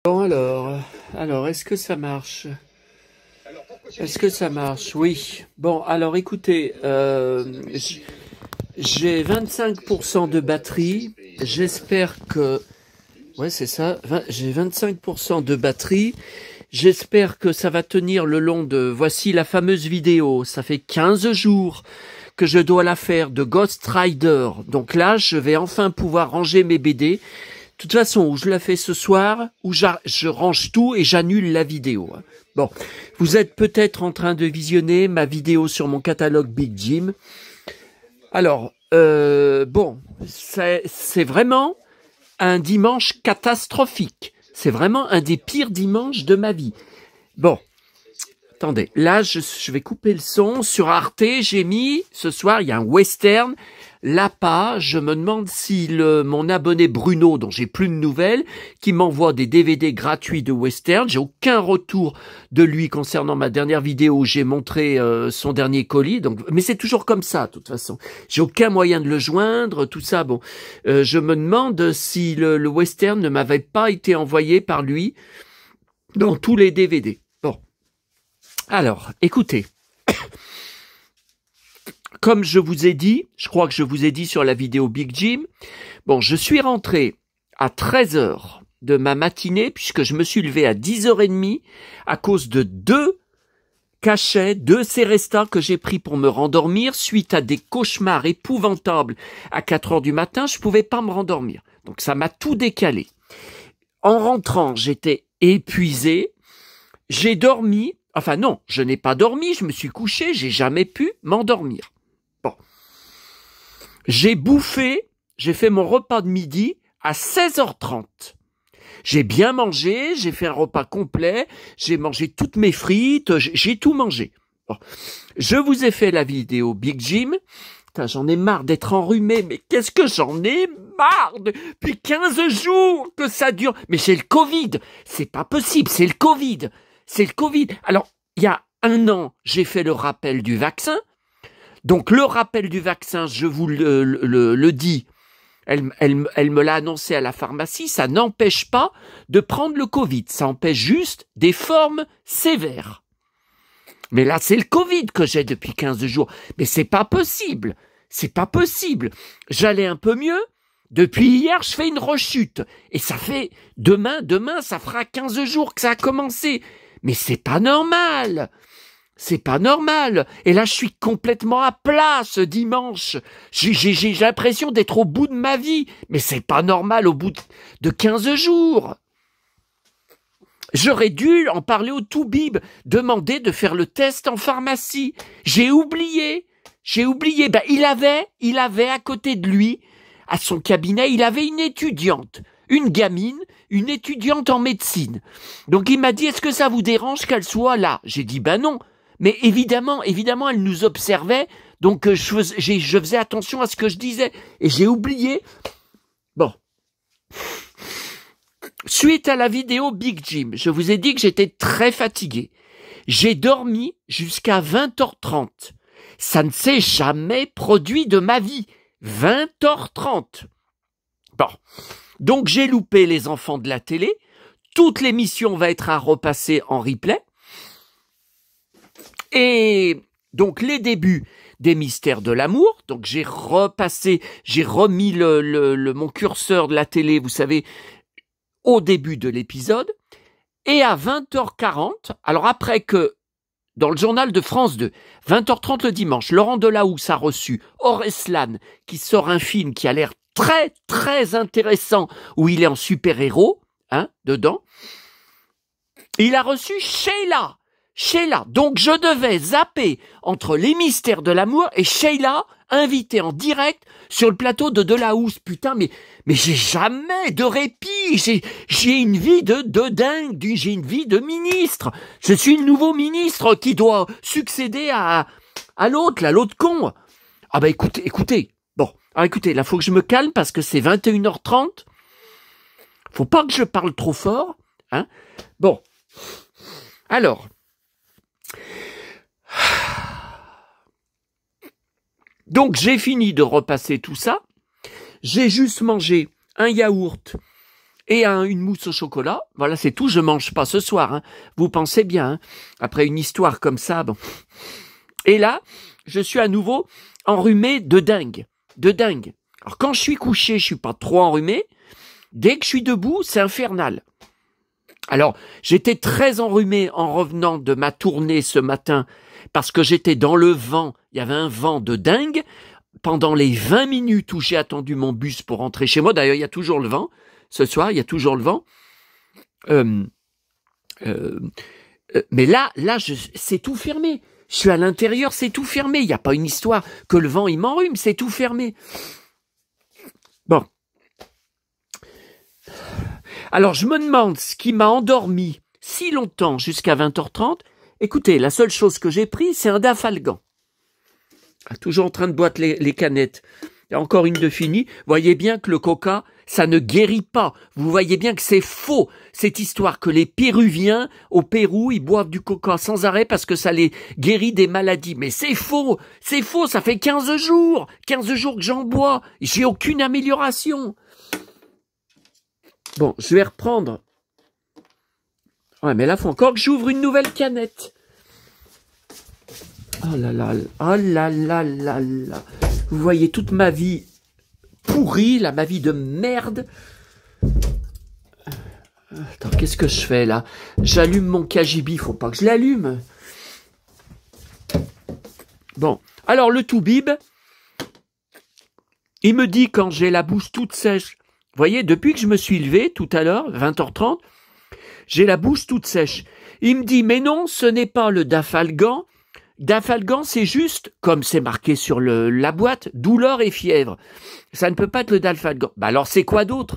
Bon alors, est-ce que ça marche? Est-ce que ça marche? Oui. Bon, alors écoutez, j'ai 25% de batterie. J'espère que... Ouais, c'est ça. J'ai 25% de batterie. J'espère que ça va tenir le long de... Voici la fameuse vidéo. Ça fait 15 jours que je dois la faire de Ghost Rider. Donc là, je vais enfin pouvoir ranger mes BD. De toute façon, ou je la fais ce soir, ou je range tout et j'annule la vidéo. Bon, vous êtes peut-être en train de visionner ma vidéo sur mon catalogue Big Jim. Alors, bon, c'est vraiment un dimanche catastrophique. C'est vraiment un des pires dimanches de ma vie. Bon, attendez, là, je vais couper le son. Sur Arte, j'ai mis, ce soir, il y a un western. L'APA, je me demande si mon abonné Bruno, dont j'ai plus de nouvelles, qui m'envoie des DVD gratuits de western, j'ai aucun retour de lui concernant ma dernière vidéo où j'ai montré son dernier colis, donc, mais c'est toujours comme ça, de toute façon. J'ai aucun moyen de le joindre, tout ça, bon. Je me demande si le western ne m'avait pas été envoyé par lui dans tous les DVD. Bon. Alors, écoutez. Comme je vous ai dit, je crois que je vous ai dit sur la vidéo Big Jim, bon, je suis rentré à 13h de ma matinée puisque je me suis levé à 10h30 à cause de 2 cachets, 2 Serestas que j'ai pris pour me rendormir suite à des cauchemars épouvantables à 4h du matin, je pouvais pas me rendormir. Donc ça m'a tout décalé. En rentrant, j'étais épuisé, j'ai dormi, enfin non, je n'ai pas dormi, je me suis couché, j'ai jamais pu m'endormir. J'ai bouffé, j'ai fait mon repas de midi à 16h30. J'ai bien mangé, j'ai fait un repas complet, j'ai mangé toutes mes frites, j'ai tout mangé. Bon. Je vous ai fait la vidéo Big Jim. J'en ai marre d'être enrhumé, mais qu'est-ce que j'en ai marre depuis 15 jours que ça dure. Mais c'est le Covid, c'est pas possible, c'est le Covid. C'est le Covid. Alors, il y a 1 an, j'ai fait le rappel du vaccin. Donc le rappel du vaccin, je vous le dis, elle me l'a annoncé à la pharmacie, ça n'empêche pas de prendre le Covid, ça empêche juste des formes sévères. Mais là, c'est le Covid que j'ai depuis 15 jours. Mais c'est pas possible, c'est pas possible. J'allais un peu mieux, depuis hier, je fais une rechute. Et ça fait, demain, ça fera 15 jours que ça a commencé. Mais c'est pas normal. C'est pas normal. Et là, je suis complètement à plat ce dimanche. J'ai l'impression d'être au bout de ma vie. Mais c'est pas normal au bout de 15 jours. J'aurais dû en parler au Toubib, demander de faire le test en pharmacie. J'ai oublié. Ben, il avait à côté de lui, à son cabinet, il avait une étudiante. Une gamine, une étudiante en médecine. Donc il m'a dit, est-ce que ça vous dérange qu'elle soit là? J'ai dit, ben non. Mais évidemment, elle nous observait, donc je faisais attention à ce que je disais. Et j'ai oublié. Bon. Suite à la vidéo Big Jim, je vous ai dit que j'étais très fatigué. J'ai dormi jusqu'à 20h30. Ça ne s'est jamais produit de ma vie. 20h30. Bon. Donc j'ai loupé les enfants de la télé. Toute l'émission va être à repasser en replay. Et donc les débuts des mystères de l'amour, donc j'ai remis mon curseur de la télé, vous savez, au début de l'épisode, et à 20h40, alors après que, dans le journal de France 2, 20h30 le dimanche, Laurent Delahousse a reçu Orelsan, qui sort un film qui a l'air très très intéressant, où il est en super-héros, dedans, il a reçu Sheila, donc je devais zapper entre les mystères de l'amour et Sheila, invitée en direct sur le plateau de Delahousse. Putain, mais j'ai jamais de répit, j'ai une vie de dingue, j'ai une vie de ministre. Je suis le nouveau ministre qui doit succéder à l'autre con. Ah bah écoutez, bon, alors écoutez, là faut que je me calme parce que c'est 21h30. Faut pas que je parle trop fort, Bon, alors... Donc j'ai fini de repasser tout ça, j'ai juste mangé un yaourt et une mousse au chocolat. Voilà, c'est tout. Je mange pas ce soir. Hein. Vous pensez bien. Hein. Après une histoire comme ça, bon. Et là, je suis à nouveau enrhumé de dingue. De dingue. Alors quand je suis couché, je suis pas trop enrhumé. Dès que je suis debout, c'est infernal. Alors, j'étais très enrhumé en revenant de ma tournée ce matin parce que j'étais dans le vent. Il y avait un vent de dingue. Pendant les 20 minutes où j'ai attendu mon bus pour rentrer chez moi, d'ailleurs, il y a toujours le vent. Ce soir, il y a toujours le vent. Mais là, c'est tout fermé. Je suis à l'intérieur, c'est tout fermé. Il n'y a pas une histoire que le vent, il m'enrhume, c'est tout fermé. Bon. Alors, je me demande ce qui m'a endormi si longtemps jusqu'à 20h30. Écoutez, la seule chose que j'ai pris, c'est un Dafalgan. Toujours en train de boire les canettes. Il y a encore une de finie. Voyez bien que le coca, ça ne guérit pas. Vous voyez bien que c'est faux, cette histoire que les Péruviens, au Pérou, ils boivent du coca sans arrêt parce que ça les guérit des maladies. Mais c'est faux, ça fait 15 jours que j'en bois. J'ai aucune amélioration. Bon, je vais reprendre. Ouais, mais là, il faut encore que j'ouvre une nouvelle canette. Oh là là, oh là là là là. Vous voyez toute ma vie pourrie, là, ma vie de merde. Attends, qu'est-ce que je fais là? J'allume mon KGB, faut pas que je l'allume. Bon, alors le Toubib, il me dit quand j'ai la bouche toute sèche. Vous voyez, depuis que je me suis levé tout à l'heure, 20h30, j'ai la bouche toute sèche. Il me dit, mais non, ce n'est pas le Dafalgan. Dafalgan, c'est juste, comme c'est marqué sur la boîte, douleur et fièvre. Ça ne peut pas être le Dafalgan. Bah alors c'est quoi d'autre?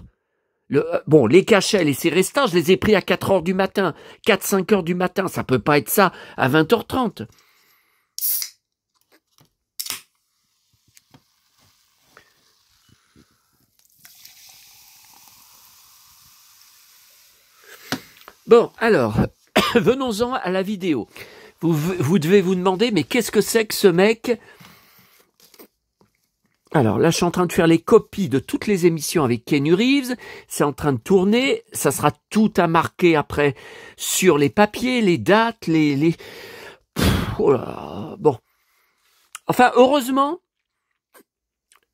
Bon, les cachets, les Sérestins, je les ai pris à 4h du matin, 4-5h du matin. Ça peut pas être ça à 20h30. Bon, alors, venons-en à la vidéo. Vous devez vous demander, mais qu'est-ce que c'est que ce mec? Alors là, je suis en train de faire les copies de toutes les émissions avec Keanu Reeves. C'est en train de tourner. Ça sera tout à marquer après sur les papiers, les dates, oh là, bon. Enfin, heureusement,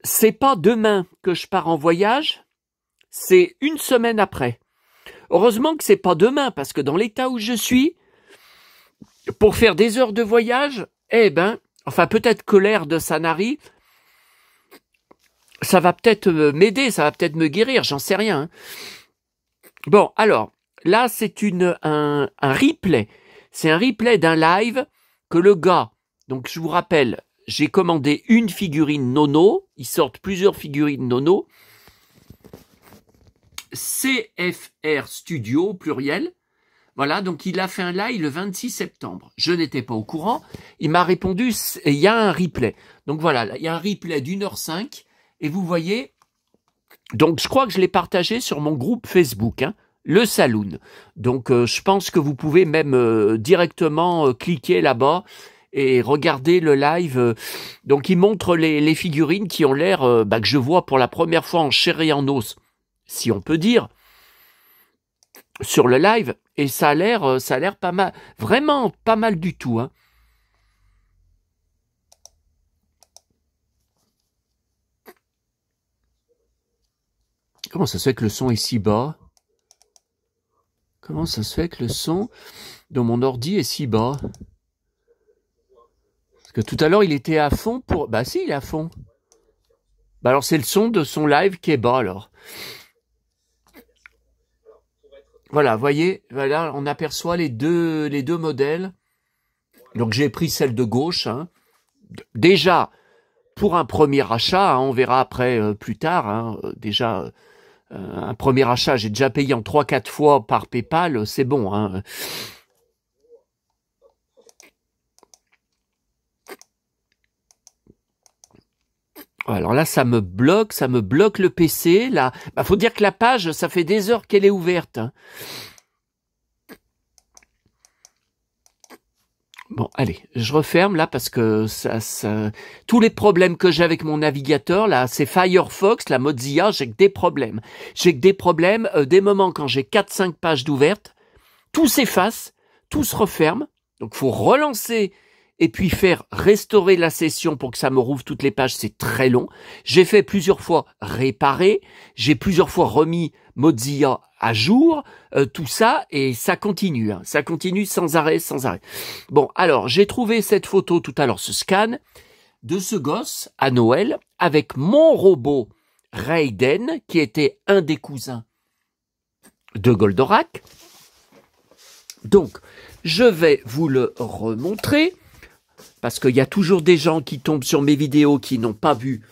c'est pas demain que je pars en voyage. C'est une semaine après. Heureusement que c'est pas demain, parce que dans l'état où je suis, pour faire des heures de voyage, enfin peut-être que l'air de Sanary, ça va peut-être m'aider, ça va peut-être me guérir, j'en sais rien. Hein. Bon, alors, là c'est un replay. C'est un replay d'un live que le gars, donc je vous rappelle, j'ai commandé une figurine Nono, ils sortent plusieurs figurines Nono, CFR Studio, au pluriel. Voilà, donc il a fait un live le 26 septembre. Je n'étais pas au courant. Il m'a répondu, il y a un replay. Donc voilà, il y a un replay d'1h05. Et vous voyez, donc je crois que je l'ai partagé sur mon groupe Facebook, hein, le Saloon. Donc je pense que vous pouvez même directement cliquer là-bas et regarder le live. Donc il montre les figurines qui ont l'air, que je vois pour la première fois en chair et en os, si on peut dire, sur le live, et ça a l'air pas mal, vraiment pas mal du tout. Hein. Comment ça se fait que le son est si bas? Comment ça se fait que le son de mon ordi est si bas? Parce que tout à l'heure il était à fond pour... Bah si, il est à fond. Bah alors c'est le son de son live qui est bas alors. Voilà, voyez, voilà, on aperçoit les deux modèles. Donc j'ai pris celle de gauche. Hein. Déjà, pour un premier achat, hein, on verra après plus tard. Hein, déjà, un premier achat, j'ai déjà payé en 3-4 fois par PayPal, c'est bon. Hein. Alors là, ça me bloque le PC. Là, faut dire que la page, ça fait des heures qu'elle est ouverte. Hein. Bon, allez, je referme là parce que tous les problèmes que j'ai avec mon navigateur, là, c'est Firefox, la Mozilla, j'ai que des problèmes. J'ai que des problèmes, des moments quand j'ai 4-5 pages d'ouvertes, tout s'efface, tout se referme, donc faut relancer et puis faire restaurer la session pour que ça me rouvre toutes les pages, c'est très long. J'ai fait plusieurs fois réparer, j'ai plusieurs fois remis Mozilla à jour, tout ça, et ça continue, hein. Ça continue sans arrêt, sans arrêt. Bon, alors, j'ai trouvé cette photo tout à l'heure, ce scan, de ce gosse à Noël, avec mon robot Raiden, qui était un des cousins de Goldorak. Donc, je vais vous le remontrer, parce qu'il y a toujours des gens qui tombent sur mes vidéos qui n'ont pas vu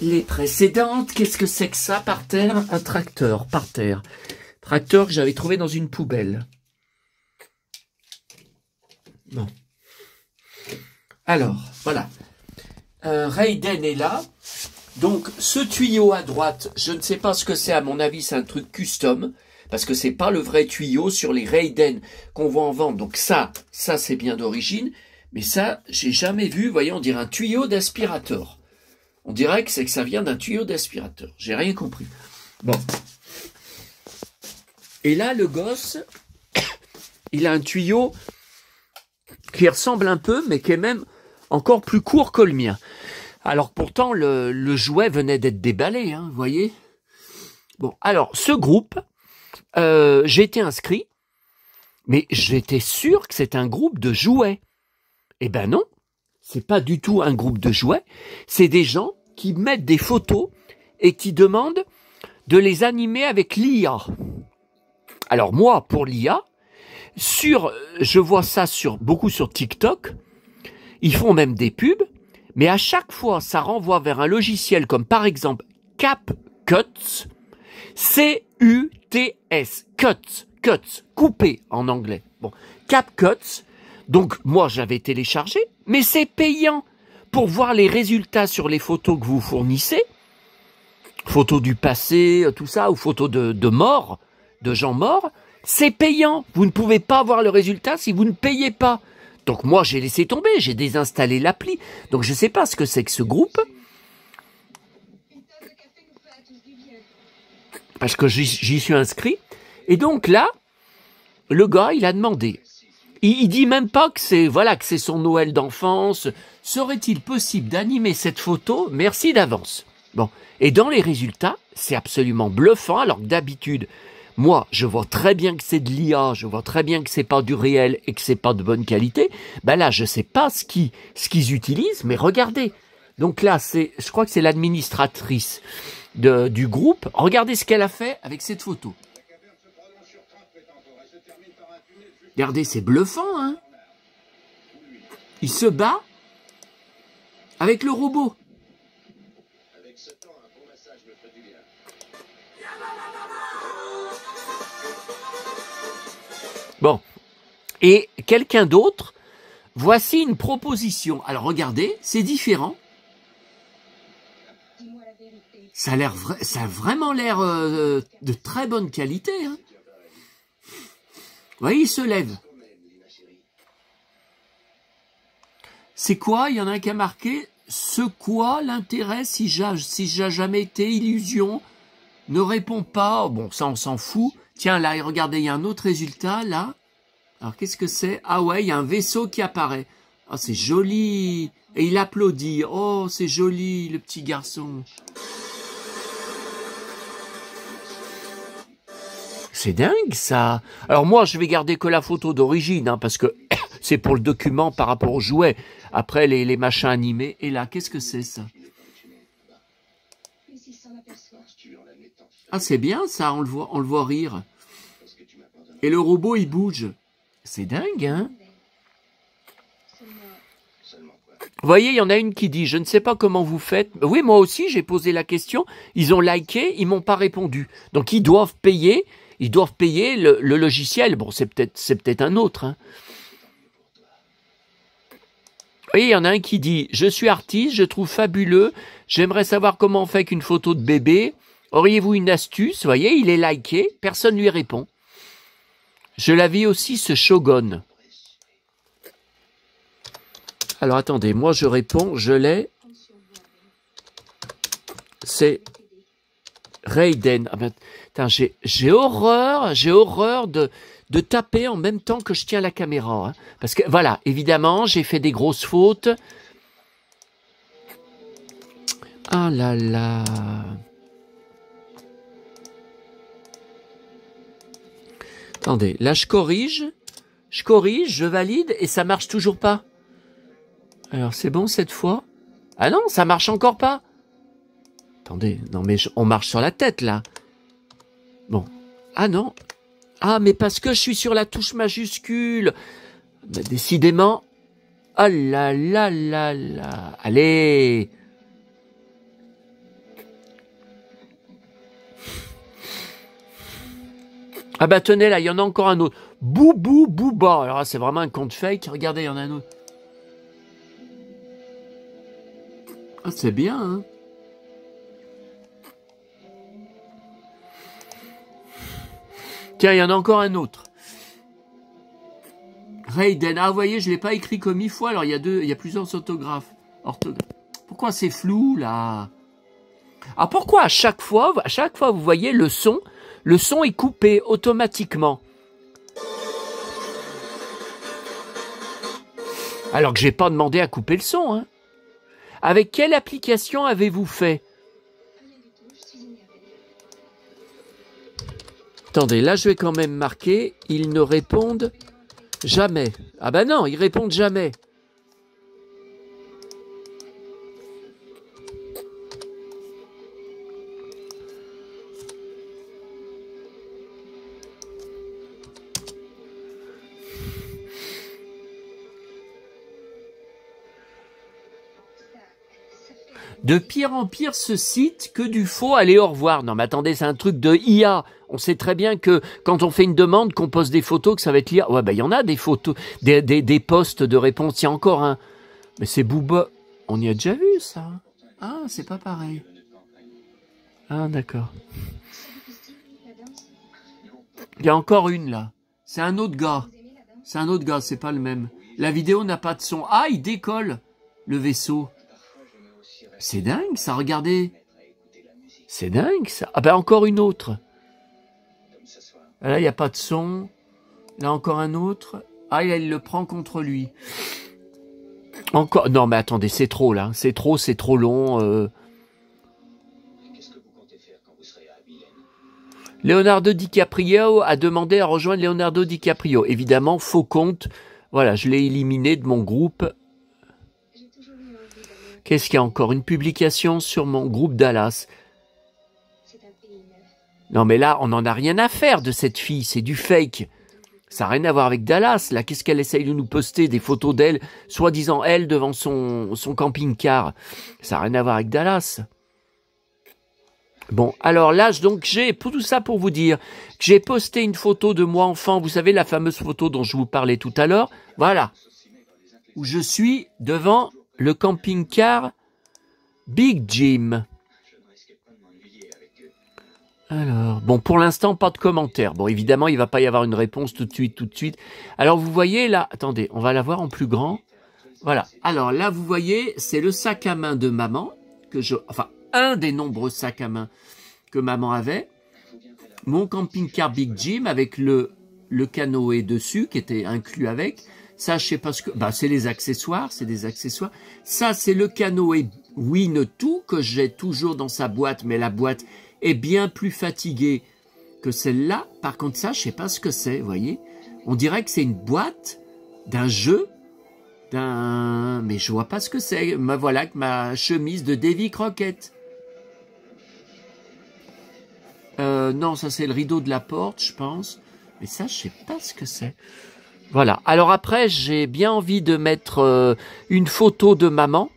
les précédentes. Qu'est-ce que c'est que ça par terre? Un tracteur par terre. Tracteur que j'avais trouvé dans une poubelle. Bon. Alors, voilà. Raiden est là. Donc, ce tuyau à droite, je ne sais pas ce que c'est. À mon avis, c'est un truc custom. Parce que c'est pas le vrai tuyau sur les Raiden qu'on voit en vente. Donc ça c'est bien d'origine. Mais ça, j'ai jamais vu. Vous voyez, on dirait un tuyau d'aspirateur. On dirait que c'est que ça vient d'un tuyau d'aspirateur. J'ai rien compris. Bon. Et là, le gosse, il a un tuyau qui ressemble un peu, mais qui est même encore plus court que le mien. Alors pourtant, le jouet venait d'être déballé, hein, vous voyez. Bon, alors, ce groupe, j'ai été inscrit, mais j'étais sûr que c'est un groupe de jouets. Eh ben non, c'est pas du tout un groupe de jouets, c'est des gens qui mettent des photos et qui demandent de les animer avec l'IA. Alors moi, pour l'IA, je vois ça beaucoup sur TikTok, ils font même des pubs, mais à chaque fois, ça renvoie vers un logiciel comme par exemple CapCuts, C-U-T-S, cuts, coupé en anglais. Bon, CapCuts, donc moi j'avais téléchargé, mais c'est payant pour voir les résultats sur les photos que vous fournissez, photos du passé, tout ça, ou photos de morts, de gens morts, c'est payant. Vous ne pouvez pas voir le résultat si vous ne payez pas. Donc moi j'ai laissé tomber, j'ai désinstallé l'appli. Donc je ne sais pas ce que c'est que ce groupe. Parce que j'y suis inscrit. Et donc là, le gars, il a demandé. Il dit même pas que c'est son Noël d'enfance. Serait-il possible d'animer cette photo? Merci d'avance. Bon. Et dans les résultats, c'est absolument bluffant, alors que d'habitude, moi, je vois très bien que c'est de l'IA, je vois très bien que c'est pas du réel et que c'est pas de bonne qualité. Ben là, je sais pas ce qu'ils utilisent, mais regardez. Donc là, je crois que c'est l'administratrice du groupe. Regardez ce qu'elle a fait avec cette photo. Regardez, c'est bluffant, hein. Il se bat avec le robot. Bon. Et quelqu'un d'autre, voici une proposition. Alors regardez, c'est différent. Ça a vraiment l'air de très bonne qualité, hein. Vous voyez, il se lève. C'est quoi? Il y en a un qui a marqué « Ce quoi l'intérêt si j'ai jamais été illusion ne répond pas. » Bon, ça, on s'en fout. Tiens, là, regardez, il y a un autre résultat, là. Alors, qu'est-ce que c'est? Ah ouais, il y a un vaisseau qui apparaît. Ah, c'est joli. Et il applaudit. Oh, c'est joli, le petit garçon. C'est dingue, ça. Alors moi, je vais garder que la photo d'origine, hein, parce que c'est pour le document par rapport aux jouets. Après, les machins animés. Et là, qu'est-ce que c'est, ça? Ah, c'est bien, ça, on le voit rire. Et le robot, il bouge. C'est dingue, hein? Vous voyez, il y en a une qui dit, je ne sais pas comment vous faites. Oui, moi aussi, j'ai posé la question. Ils ont liké, ils m'ont pas répondu. Donc, ils doivent payer le logiciel. Bon, c'est peut-être un autre, hein. Oui, il y en a un qui dit « Je suis artiste, je trouve fabuleux, j'aimerais savoir comment on fait qu'une photo de bébé. Auriez-vous une astuce ?» Vous voyez, il est liké, personne ne lui répond. Je l'avais aussi, ce Shogun. Alors attendez, moi je réponds, je l'ai. C'est Raiden. Ah ben, j'ai horreur de taper en même temps que je tiens la caméra. Hein. Parce que voilà, évidemment, j'ai fait des grosses fautes. Ah là là. Attendez, là je corrige, je valide et ça marche toujours pas. Alors c'est bon cette fois? Ah non, ça marche encore pas. Attendez, non mais on marche sur la tête là. Bon. Ah non. Ah mais parce que je suis sur la touche majuscule. Bah, décidément. Ah là là là là. Allez. Ah bah tenez là, il y en a encore un autre. Boubou Bouba. Alors c'est vraiment un compte fake. Regardez, il y en a un autre. Ah c'est bien, hein. Tiens, il y en a encore un autre. Raiden. Ah, vous voyez, je ne l'ai pas écrit comme il faut. Alors, il y a plusieurs orthographes. Pourquoi c'est flou, là? Ah, pourquoi à chaque fois, vous voyez le son est coupé automatiquement. Alors que j'ai pas demandé à couper le son, hein. Avec quelle application avez-vous fait? Attendez, là je vais quand même marquer, ils ne répondent jamais. Ah ben non, ils répondent jamais. De pire en pire ce site, que du faux, allez au revoir. Non mais attendez, c'est un truc de IA. On sait très bien que quand on fait une demande, qu'on poste des photos, que ça va être l'IA. Ouais, ben il y en a des photos, des posts de réponse, il y a encore un. Mais c'est Booba. On y a déjà vu ça. Ah, c'est pas pareil. Ah, d'accord. Il y a encore une là. C'est un autre gars. C'est un autre gars, c'est pas le même. La vidéo n'a pas de son. Ah, il décolle, le vaisseau. C'est dingue ça, regardez. C'est dingue ça. Ah ben encore une autre. Là, il n'y a pas de son. Là, encore un autre. Ah, il le prend contre lui. Encore. Non, mais attendez, c'est trop là. C'est trop long. Leonardo DiCaprio a demandé à rejoindre Leonardo DiCaprio. Évidemment, faux compte. Voilà, je l'ai éliminé de mon groupe. Qu'est-ce qu'il y a encore? Une publication sur mon groupe Dallas. Non mais là, on n'en a rien à faire de cette fille, c'est du fake. Ça n'a rien à voir avec Dallas, là. Qu'est-ce qu'elle essaye de nous poster? Des photos d'elle, soi-disant elle, devant son camping-car. Ça n'a rien à voir avec Dallas. Bon, alors là, donc j'ai tout ça pour vous dire que j'ai posté une photo de moi enfant. Vous savez, la fameuse photo dont je vous parlais tout à l'heure. Voilà. Où je suis devant le camping-car Big Jim. Alors, bon, pour l'instant, pas de commentaires. Bon, évidemment, il ne va pas y avoir une réponse tout de suite. Alors, vous voyez là, attendez, on va la voir en plus grand. Voilà. Alors là, vous voyez, c'est le sac à main de maman, enfin, un des nombreux sacs à main que maman avait. Mon camping-car Big Jim avec le canoë dessus, qui était inclus avec. Ça, je sais pas ce que... Bah, c'est les accessoires, c'est des accessoires. Ça, c'est le canoë Winnetou que j'ai toujours dans sa boîte, mais la boîte est bien plus fatiguée que celle-là. Par contre, ça, je sais pas ce que c'est, vous voyez. On dirait que c'est une boîte d'un jeu, mais je vois pas ce que c'est. Voilà, que ma chemise de Davy Crockett. Non, ça, c'est le rideau de la porte, je pense. Mais ça, je sais pas ce que c'est. Voilà. Alors après, j'ai bien envie de mettre une photo de maman.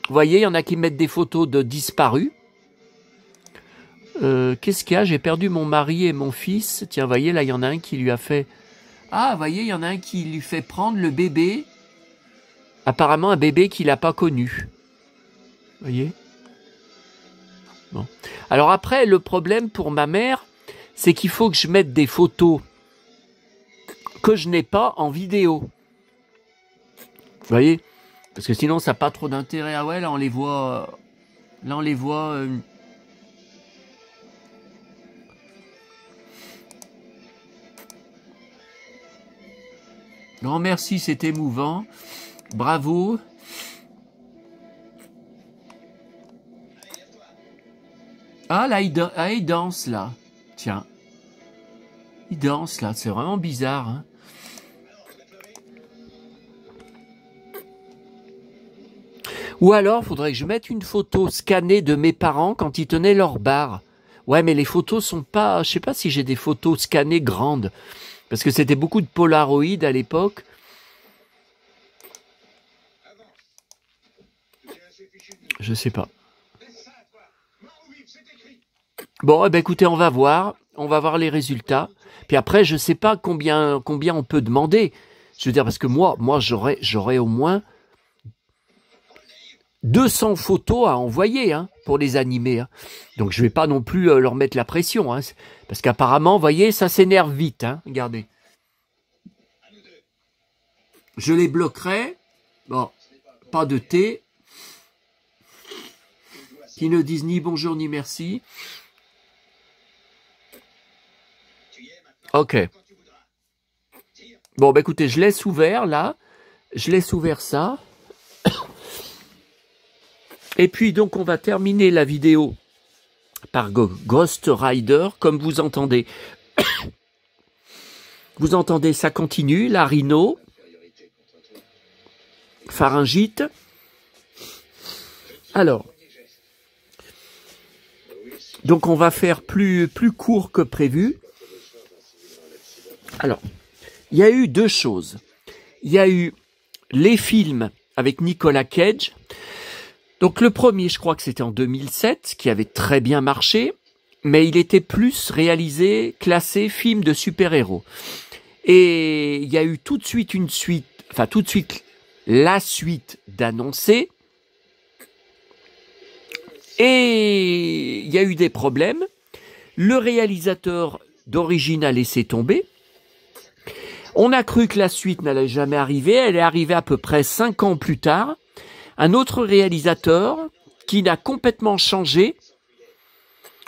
Vous voyez, il y en a qui mettent des photos de disparus. Qu'est-ce qu'il y a? J'ai perdu mon mari et mon fils. Tiens, vous voyez, là, il y en a un qui lui a fait... Ah, vous voyez, il y en a un qui lui fait prendre le bébé. Apparemment, un bébé qu'il n'a pas connu. Vous voyez? Bon. Alors après, le problème pour ma mère, c'est qu'il faut que je mette des photos que je n'ai pas en vidéo. Vous voyez? Parce que sinon, ça n'a pas trop d'intérêt. Ah ouais, là, on les voit... Là, on les voit... Grand merci, c'est émouvant. Bravo. Ah, là, il danse, là. Tiens. Il danse, là. C'est vraiment bizarre, hein. Ou alors, faudrait que je mette une photo scannée de mes parents quand ils tenaient leur bar. Ouais, mais les photos sont pas... Je sais pas si j'ai des photos scannées grandes. Parce que c'était beaucoup de Polaroid à l'époque. Je sais pas. Bon, eh ben écoutez, on va voir. On va voir les résultats. Puis après, je sais pas combien on peut demander. Je veux dire, parce que moi j'aurais au moins 200 photos à envoyer, hein, pour les animer, hein. Donc je vais pas non plus leur mettre la pression, hein, parce qu'apparemment, vous voyez, ça s'énerve vite, hein. Regardez. Je les bloquerai. Bon, pas de thé. Qui ne disent ni bonjour ni merci. Ok. Bon, bah écoutez, je laisse ouvert, là. Je laisse ouvert ça. Et puis, donc, on va terminer la vidéo par Ghost Rider, comme vous entendez. Vous entendez, ça continue, la rhino, pharyngite. Alors, donc on va faire plus court que prévu. Alors, il y a eu deux choses. Il y a eu les films avec Nicolas Cage. Donc le premier, je crois que c'était en 2007, qui avait très bien marché, mais il était plus réalisé, classé film de super-héros. Et il y a eu tout de suite la suite d'annoncer. Et il y a eu des problèmes. Le réalisateur d'origine a laissé tomber. On a cru que la suite n'allait jamais arriver. Elle est arrivée à peu près 5 ans plus tard. Un autre réalisateur qui n'a complètement changé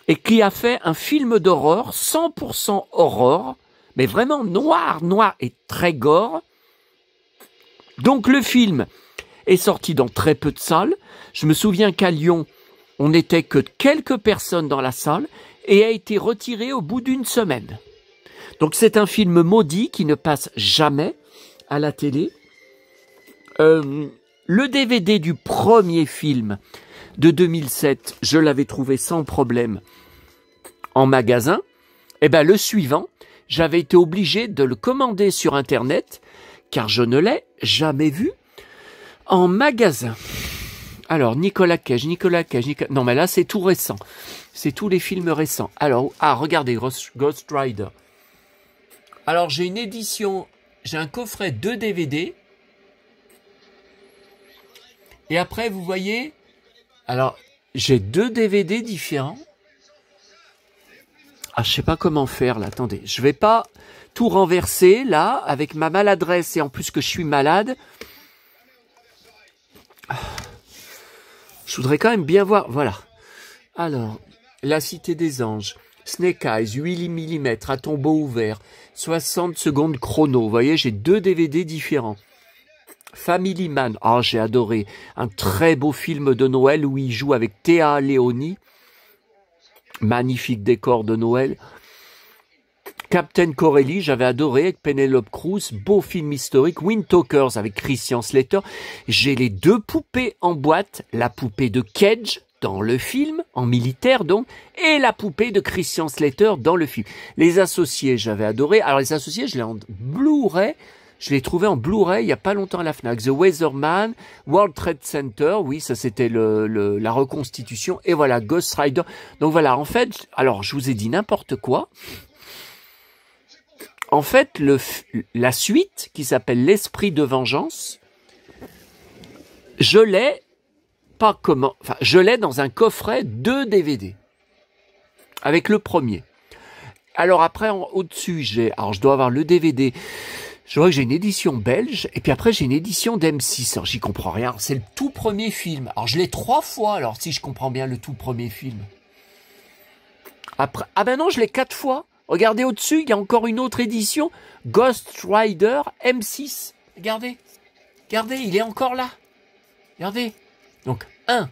et qui a fait un film d'horreur, 100% horreur, mais vraiment noir et très gore. Donc le film est sorti dans très peu de salles. Je me souviens qu'à Lyon, on n'était que quelques personnes dans la salle et a été retiré au bout d'une semaine. Donc c'est un film maudit qui ne passe jamais à la télé. Le DVD du premier film de 2007, je l'avais trouvé sans problème en magasin. Et ben le suivant, j'avais été obligé de le commander sur Internet car je ne l'ai jamais vu en magasin. Alors, Nicolas Cage. Non, mais là, c'est tout récent. C'est tous les films récents. Alors, regardez, Ghost Rider. Alors, j'ai une édition, j'ai un coffret 2 DVD. Et après, vous voyez, alors, j'ai 2 DVD différents. Ah, je sais pas comment faire, là. Attendez, je vais pas tout renverser, là, avec ma maladresse et en plus que je suis malade. Je voudrais quand même bien voir, voilà. Alors, La Cité des Anges, Snake Eyes, 8 mm à tombeau ouvert, 60 secondes chrono. Vous voyez, j'ai 2 DVD différents. Family Man, j'ai adoré. Un très beau film de Noël où il joue avec Théa Léoni. Magnifique décor de Noël. Captain Corelli, j'avais adoré avec Penelope Cruz, beau film historique. Windtalkers avec Christian Slater. J'ai les 2 poupées en boîte, la poupée de Cage dans le film, en militaire donc, et la poupée de Christian Slater dans le film. Les Associés, j'avais adoré. Alors les Associés, je l'ai en Blu-ray. Je l'ai trouvé en Blu-ray il n'y a pas longtemps à la Fnac. The Weatherman, World Trade Center, oui, ça c'était la reconstitution. Et voilà, Ghost Rider. Donc voilà, en fait, alors je vous ai dit n'importe quoi. En fait, la suite, qui s'appelle L'Esprit de Vengeance, je l'ai dans un coffret 2 DVD. Avec le premier. Alors après, au-dessus, alors je dois avoir le DVD. Je vois que j'ai une édition belge, et puis après j'ai une édition d'M6. Alors j'y comprends rien. C'est le tout premier film. Alors je l'ai 3 fois, alors si je comprends bien le tout premier film. Après, ah ben non, je l'ai 4 fois. Regardez au-dessus, il y a encore une autre édition. Ghost Rider M6. Regardez. Regardez, il est encore là. Regardez. Donc 1,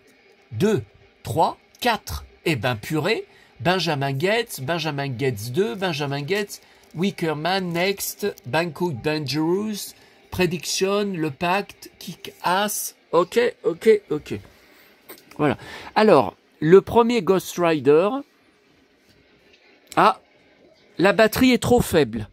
2, 3, 4. Eh ben purée. Benjamin Gates 2, Benjamin Gates, Wicker Man, Next, Bangkok Dangerous, Prediction, Le Pacte, Kick-Ass. Ok. Voilà. Alors, le premier Ghost Rider. Ah, la batterie est trop faible.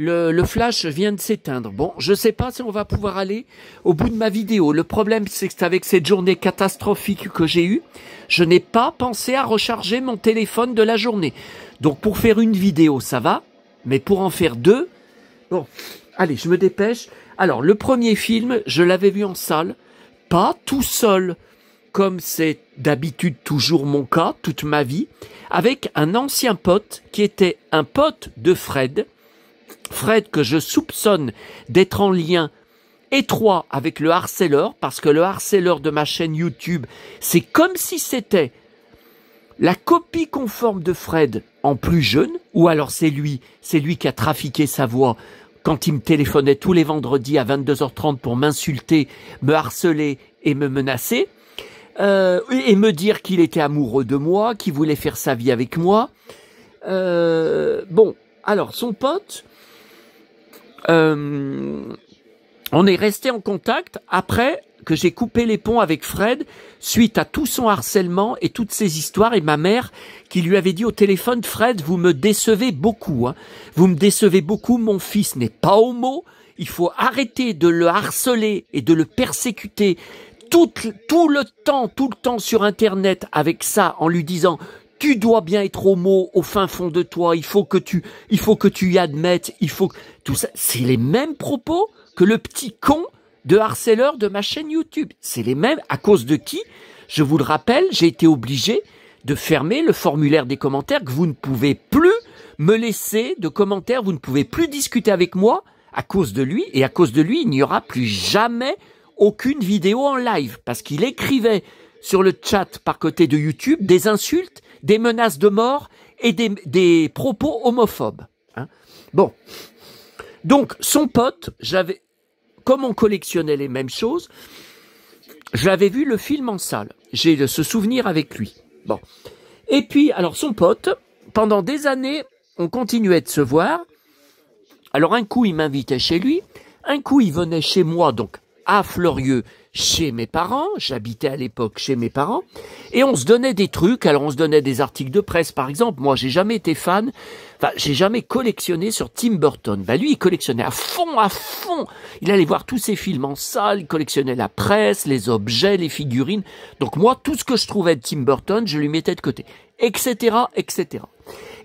Le flash vient de s'éteindre. Bon, je sais pas si on va pouvoir aller au bout de ma vidéo. Le problème, c'est que avec cette journée catastrophique que j'ai eue, je n'ai pas pensé à recharger mon téléphone de la journée. Donc, pour faire une vidéo, ça va. Mais pour en faire 2, bon, allez, je me dépêche. Alors, le premier film, je l'avais vu en salle. Pas tout seul, comme c'est d'habitude toujours mon cas, toute ma vie, avec un ancien pote qui était un pote de Fred. Fred, que je soupçonne d'être en lien étroit avec le harceleur, parce que le harceleur de ma chaîne YouTube, c'est comme si c'était la copie conforme de Fred en plus jeune, ou alors c'est lui qui a trafiqué sa voix quand il me téléphonait tous les vendredis à 22h30 pour m'insulter, me harceler et me menacer, et me dire qu'il était amoureux de moi, qu'il voulait faire sa vie avec moi. Bon, alors son pote, on est resté en contact après que j'ai coupé les ponts avec Fred suite à tout son harcèlement et toutes ces histoires, et ma mère qui lui avait dit au téléphone: Fred, vous me décevez beaucoup, hein. Vous me décevez beaucoup, mon fils n'est pas homo, il faut arrêter de le harceler et de le persécuter tout le temps sur internet avec ça, en lui disant: tu dois bien être homo au fin fond de toi, il faut que tu y admettes, tout ça, c'est les mêmes propos que le petit con de harceleur de ma chaîne YouTube. C'est les mêmes, à cause de qui, je vous le rappelle, j'ai été obligé de fermer le formulaire des commentaires, que vous ne pouvez plus me laisser de commentaires, vous ne pouvez plus discuter avec moi à cause de lui, et à cause de lui, il n'y aura plus jamais aucune vidéo en live, parce qu'il écrivait sur le chat par côté de YouTube des insultes, des menaces de mort et des propos homophobes. Hein. Bon. Donc, son pote, comme on collectionnait les mêmes choses, j'avais vu le film en salle. J'ai ce souvenir avec lui. Bon. Et puis, alors, son pote, pendant des années, on continuait de se voir. Alors, un coup, il m'invitait chez lui. Un coup, il venait chez moi, donc, à Fleurieux, chez mes parents. J'habitais à l'époque chez mes parents. Et on se donnait des trucs. Alors, on se donnait des articles de presse, par exemple. Moi, j'ai jamais été fan. Enfin, j'ai jamais collectionné sur Tim Burton. Bah, lui, il collectionnait à fond, à fond. Il allait voir tous ses films en salle. Il collectionnait la presse, les objets, les figurines. Donc, moi, tout ce que je trouvais de Tim Burton, je lui mettais de côté. Etc., etc.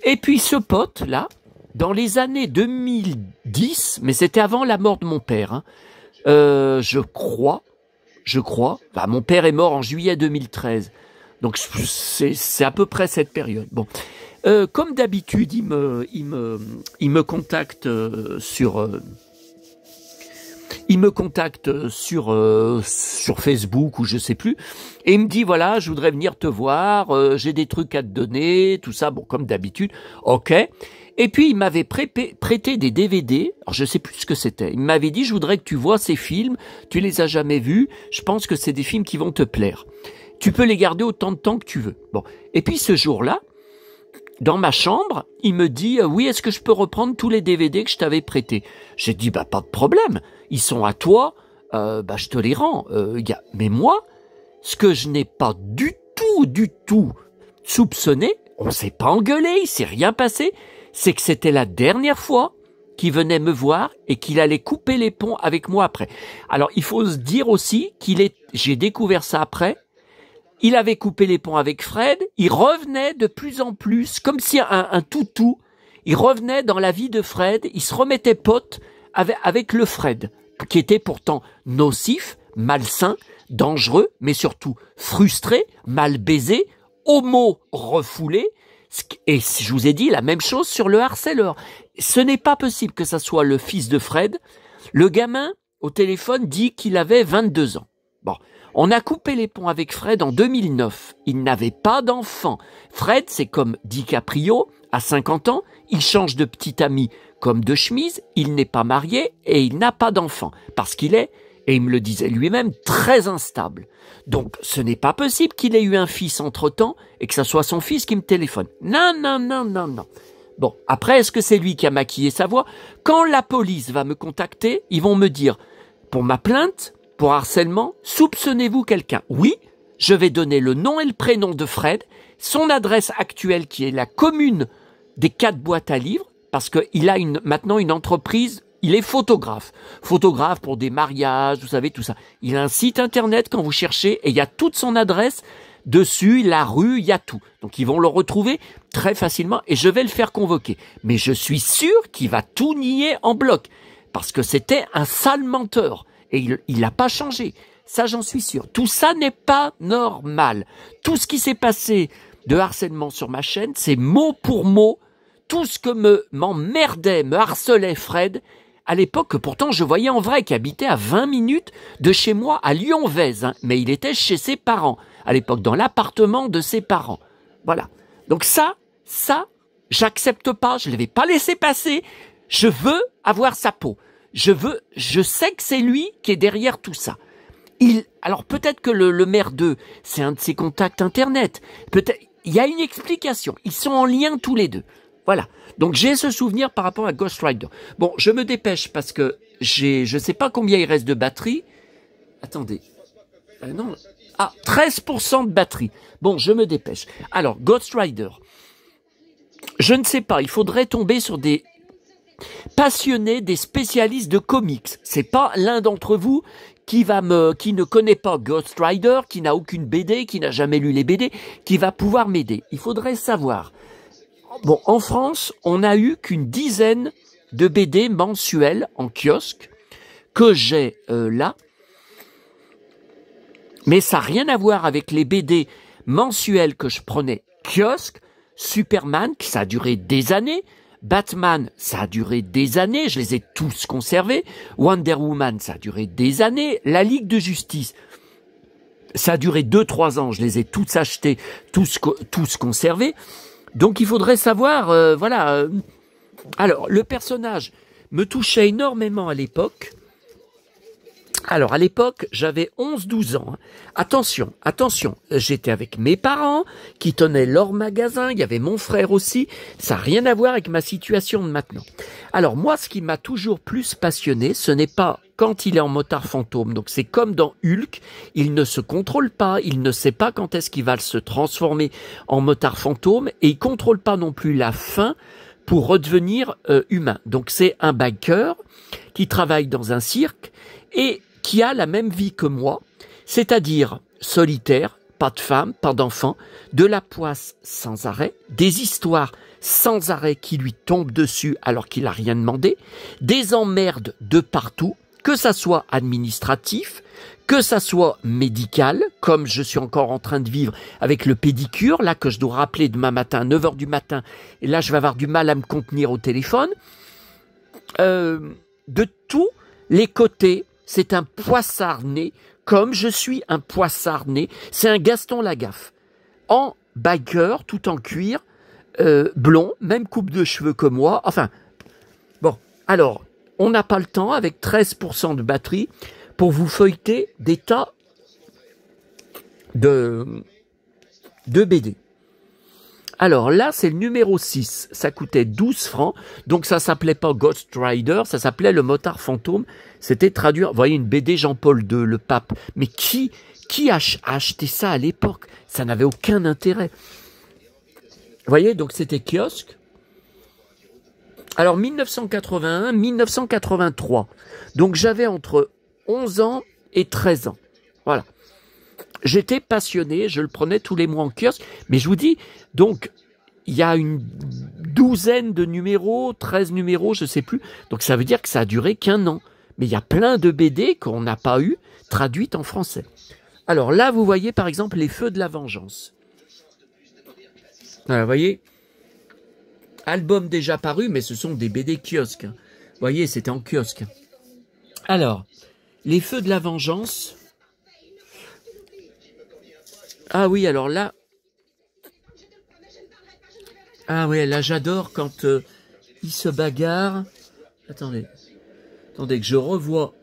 Et puis, ce pote-là, dans les années 2010, mais c'était avant la mort de mon père, hein, je crois, bah, mon père est mort en juillet 2013, donc c'est à peu près cette période. Bon, comme d'habitude, il me contacte sur Facebook ou je sais plus, et il me dit: voilà, je voudrais venir te voir, j'ai des trucs à te donner, tout ça. Bon, comme d'habitude, ok. Et puis, il m'avait prêté des DVD. Alors, je sais plus ce que c'était. Il m'avait dit: je voudrais que tu vois ces films. Tu les as jamais vus. Je pense que c'est des films qui vont te plaire. Tu peux les garder autant de temps que tu veux. Bon. Et puis, ce jour-là, dans ma chambre, il me dit: oui, est-ce que je peux reprendre tous les DVD que je t'avais prêtés? J'ai dit: bah, pas de problème. Ils sont à toi. Bah, je te les rends. Mais moi, ce que je n'ai pas du tout soupçonné, on s'est pas engueulé, il s'est rien passé, c'est que c'était la dernière fois qu'il venait me voir et qu'il allait couper les ponts avec moi après. Alors, il faut se dire aussi j'ai découvert ça après, il avait coupé les ponts avec Fred, il revenait de plus en plus, comme si un toutou, il revenait dans la vie de Fred, il se remettait pote avec le Fred, qui était pourtant nocif, malsain, dangereux, mais surtout frustré, mal baisé, homo refoulé. Et je vous ai dit la même chose sur le harceleur. Ce n'est pas possible que ça soit le fils de Fred. Le gamin, au téléphone, dit qu'il avait 22 ans. Bon, on a coupé les ponts avec Fred en 2009. Il n'avait pas d'enfant. Fred, c'est comme DiCaprio, à 50 ans, il change de petit ami comme de chemise, il n'est pas marié et il n'a pas d'enfant. Parce qu'il est, et il me le disait lui-même, très instable. Donc, ce n'est pas possible qu'il ait eu un fils entre-temps et que ce soit son fils qui me téléphone. Non, non, non, non, non. Bon, après, est-ce que c'est lui qui a maquillé sa voix? Quand la police va me contacter, ils vont me dire, pour ma plainte, pour harcèlement, soupçonnez-vous quelqu'un? Oui, je vais donner le nom et le prénom de Fred, son adresse actuelle qui est la commune des 4 boîtes à livres, parce qu'il a maintenant une entreprise, il est photographe. Photographe pour des mariages, vous savez, tout ça. Il a un site internet quand vous cherchez et il y a toute son adresse dessus, la rue, il y a tout. Donc ils vont le retrouver très facilement et je vais le faire convoquer. Mais je suis sûr qu'il va tout nier en bloc parce que c'était un sale menteur et il n'a pas changé. Ça, j'en suis sûr. Tout ça n'est pas normal. Tout ce qui s'est passé de harcèlement sur ma chaîne, c'est mot pour mot tout ce que m'emmerdait, me harcelait Fred, à l'époque que pourtant je voyais en vrai, qui habitait à 20 minutes de chez moi à Lyon-Vèze, hein, mais il était chez ses parents, à l'époque dans l'appartement de ses parents. Voilà. Donc ça, j'accepte pas, je ne l'avais pas laissé passer, je veux avoir sa peau. Je sais que c'est lui qui est derrière tout ça. Alors peut-être que le maire 2, c'est un de ses contacts internet. Peut-être, il y a une explication. Ils sont en lien tous les deux. Voilà. Donc j'ai ce souvenir par rapport à Ghost Rider. Bon, je me dépêche parce que je sais pas combien il reste de batterie. Attendez. Non. Ah, 13% de batterie. Bon, je me dépêche. Alors, Ghost Rider. Je ne sais pas, il faudrait tomber sur des passionnés, des spécialistes de comics. C'est pas l'un d'entre vous qui ne connaît pas Ghost Rider, qui n'a aucune BD, qui n'a jamais lu les BD, qui va pouvoir m'aider. Il faudrait savoir. Bon, en France, on n'a eu qu'une dizaine de BD mensuels en kiosque que j'ai là. Mais ça n'a rien à voir avec les BD mensuels que je prenais kiosque. Superman, ça a duré des années. Batman, ça a duré des années. Je les ai tous conservés. Wonder Woman, ça a duré des années. La Ligue de Justice, ça a duré 2-3 ans. Je les ai tous achetés, tous conservés. Donc il faudrait savoir, voilà. Alors, le personnage me touchait énormément à l'époque. Alors, à l'époque, j'avais 11-12 ans. Attention, j'étais avec mes parents qui tenaient leur magasin, il y avait mon frère aussi. Ça n'a rien à voir avec ma situation de maintenant. Alors, moi, ce qui m'a toujours plus passionné, ce n'est pas quand il est en motard fantôme. Donc, c'est comme dans Hulk, il ne se contrôle pas, il ne sait pas quand est-ce qu'il va se transformer en motard fantôme et il contrôle pas non plus la fin pour redevenir humain. Donc, c'est un biker qui travaille dans un cirque et qui a la même vie que moi, c'est-à-dire solitaire, pas de femme, pas d'enfant, de la poisse sans arrêt, des histoires sans arrêt qui lui tombent dessus alors qu'il n'a rien demandé, des emmerdes de partout, que ça soit administratif, que ça soit médical, comme je suis encore en train de vivre avec le pédicure, là que je dois rappeler demain matin à 9h du matin, et là je vais avoir du mal à me contenir au téléphone, de tous les côtés. C'est un poissard né, comme je suis un poissard né. C'est un Gaston Lagaffe. En biker, tout en cuir, blond, même coupe de cheveux que moi. Enfin, bon. Alors, on n'a pas le temps, avec 13% de batterie, pour vous feuilleter des tas de BD. Alors là, c'est le numéro 6. Ça coûtait 12 francs. Donc ça s'appelait pas Ghost Rider, ça s'appelait Le Motard Fantôme. C'était traduire, vous voyez, une BD Jean-Paul II, le pape. Mais qui a acheté ça à l'époque? Ça n'avait aucun intérêt. Vous voyez, donc c'était kiosque. Alors 1981, 1983. Donc j'avais entre 11 ans et 13 ans. Voilà. J'étais passionné, je le prenais tous les mois en kiosque, mais je vous dis, donc, il y a une douzaine de numéros, 13 numéros, je sais plus, donc ça veut dire que ça a duré qu'1 an. Mais il y a plein de BD qu'on n'a pas eu traduites en français. Alors là, vous voyez par exemple Les Feux de la Vengeance. Voilà, vous voyez, album déjà paru, mais ce sont des BD kiosques. Vous voyez, c'était en kiosque. Alors, les Feux de la Vengeance. Ah oui, alors là... Ah ouais, là j'adore quand ils se bagarrent. Attendez que je revois.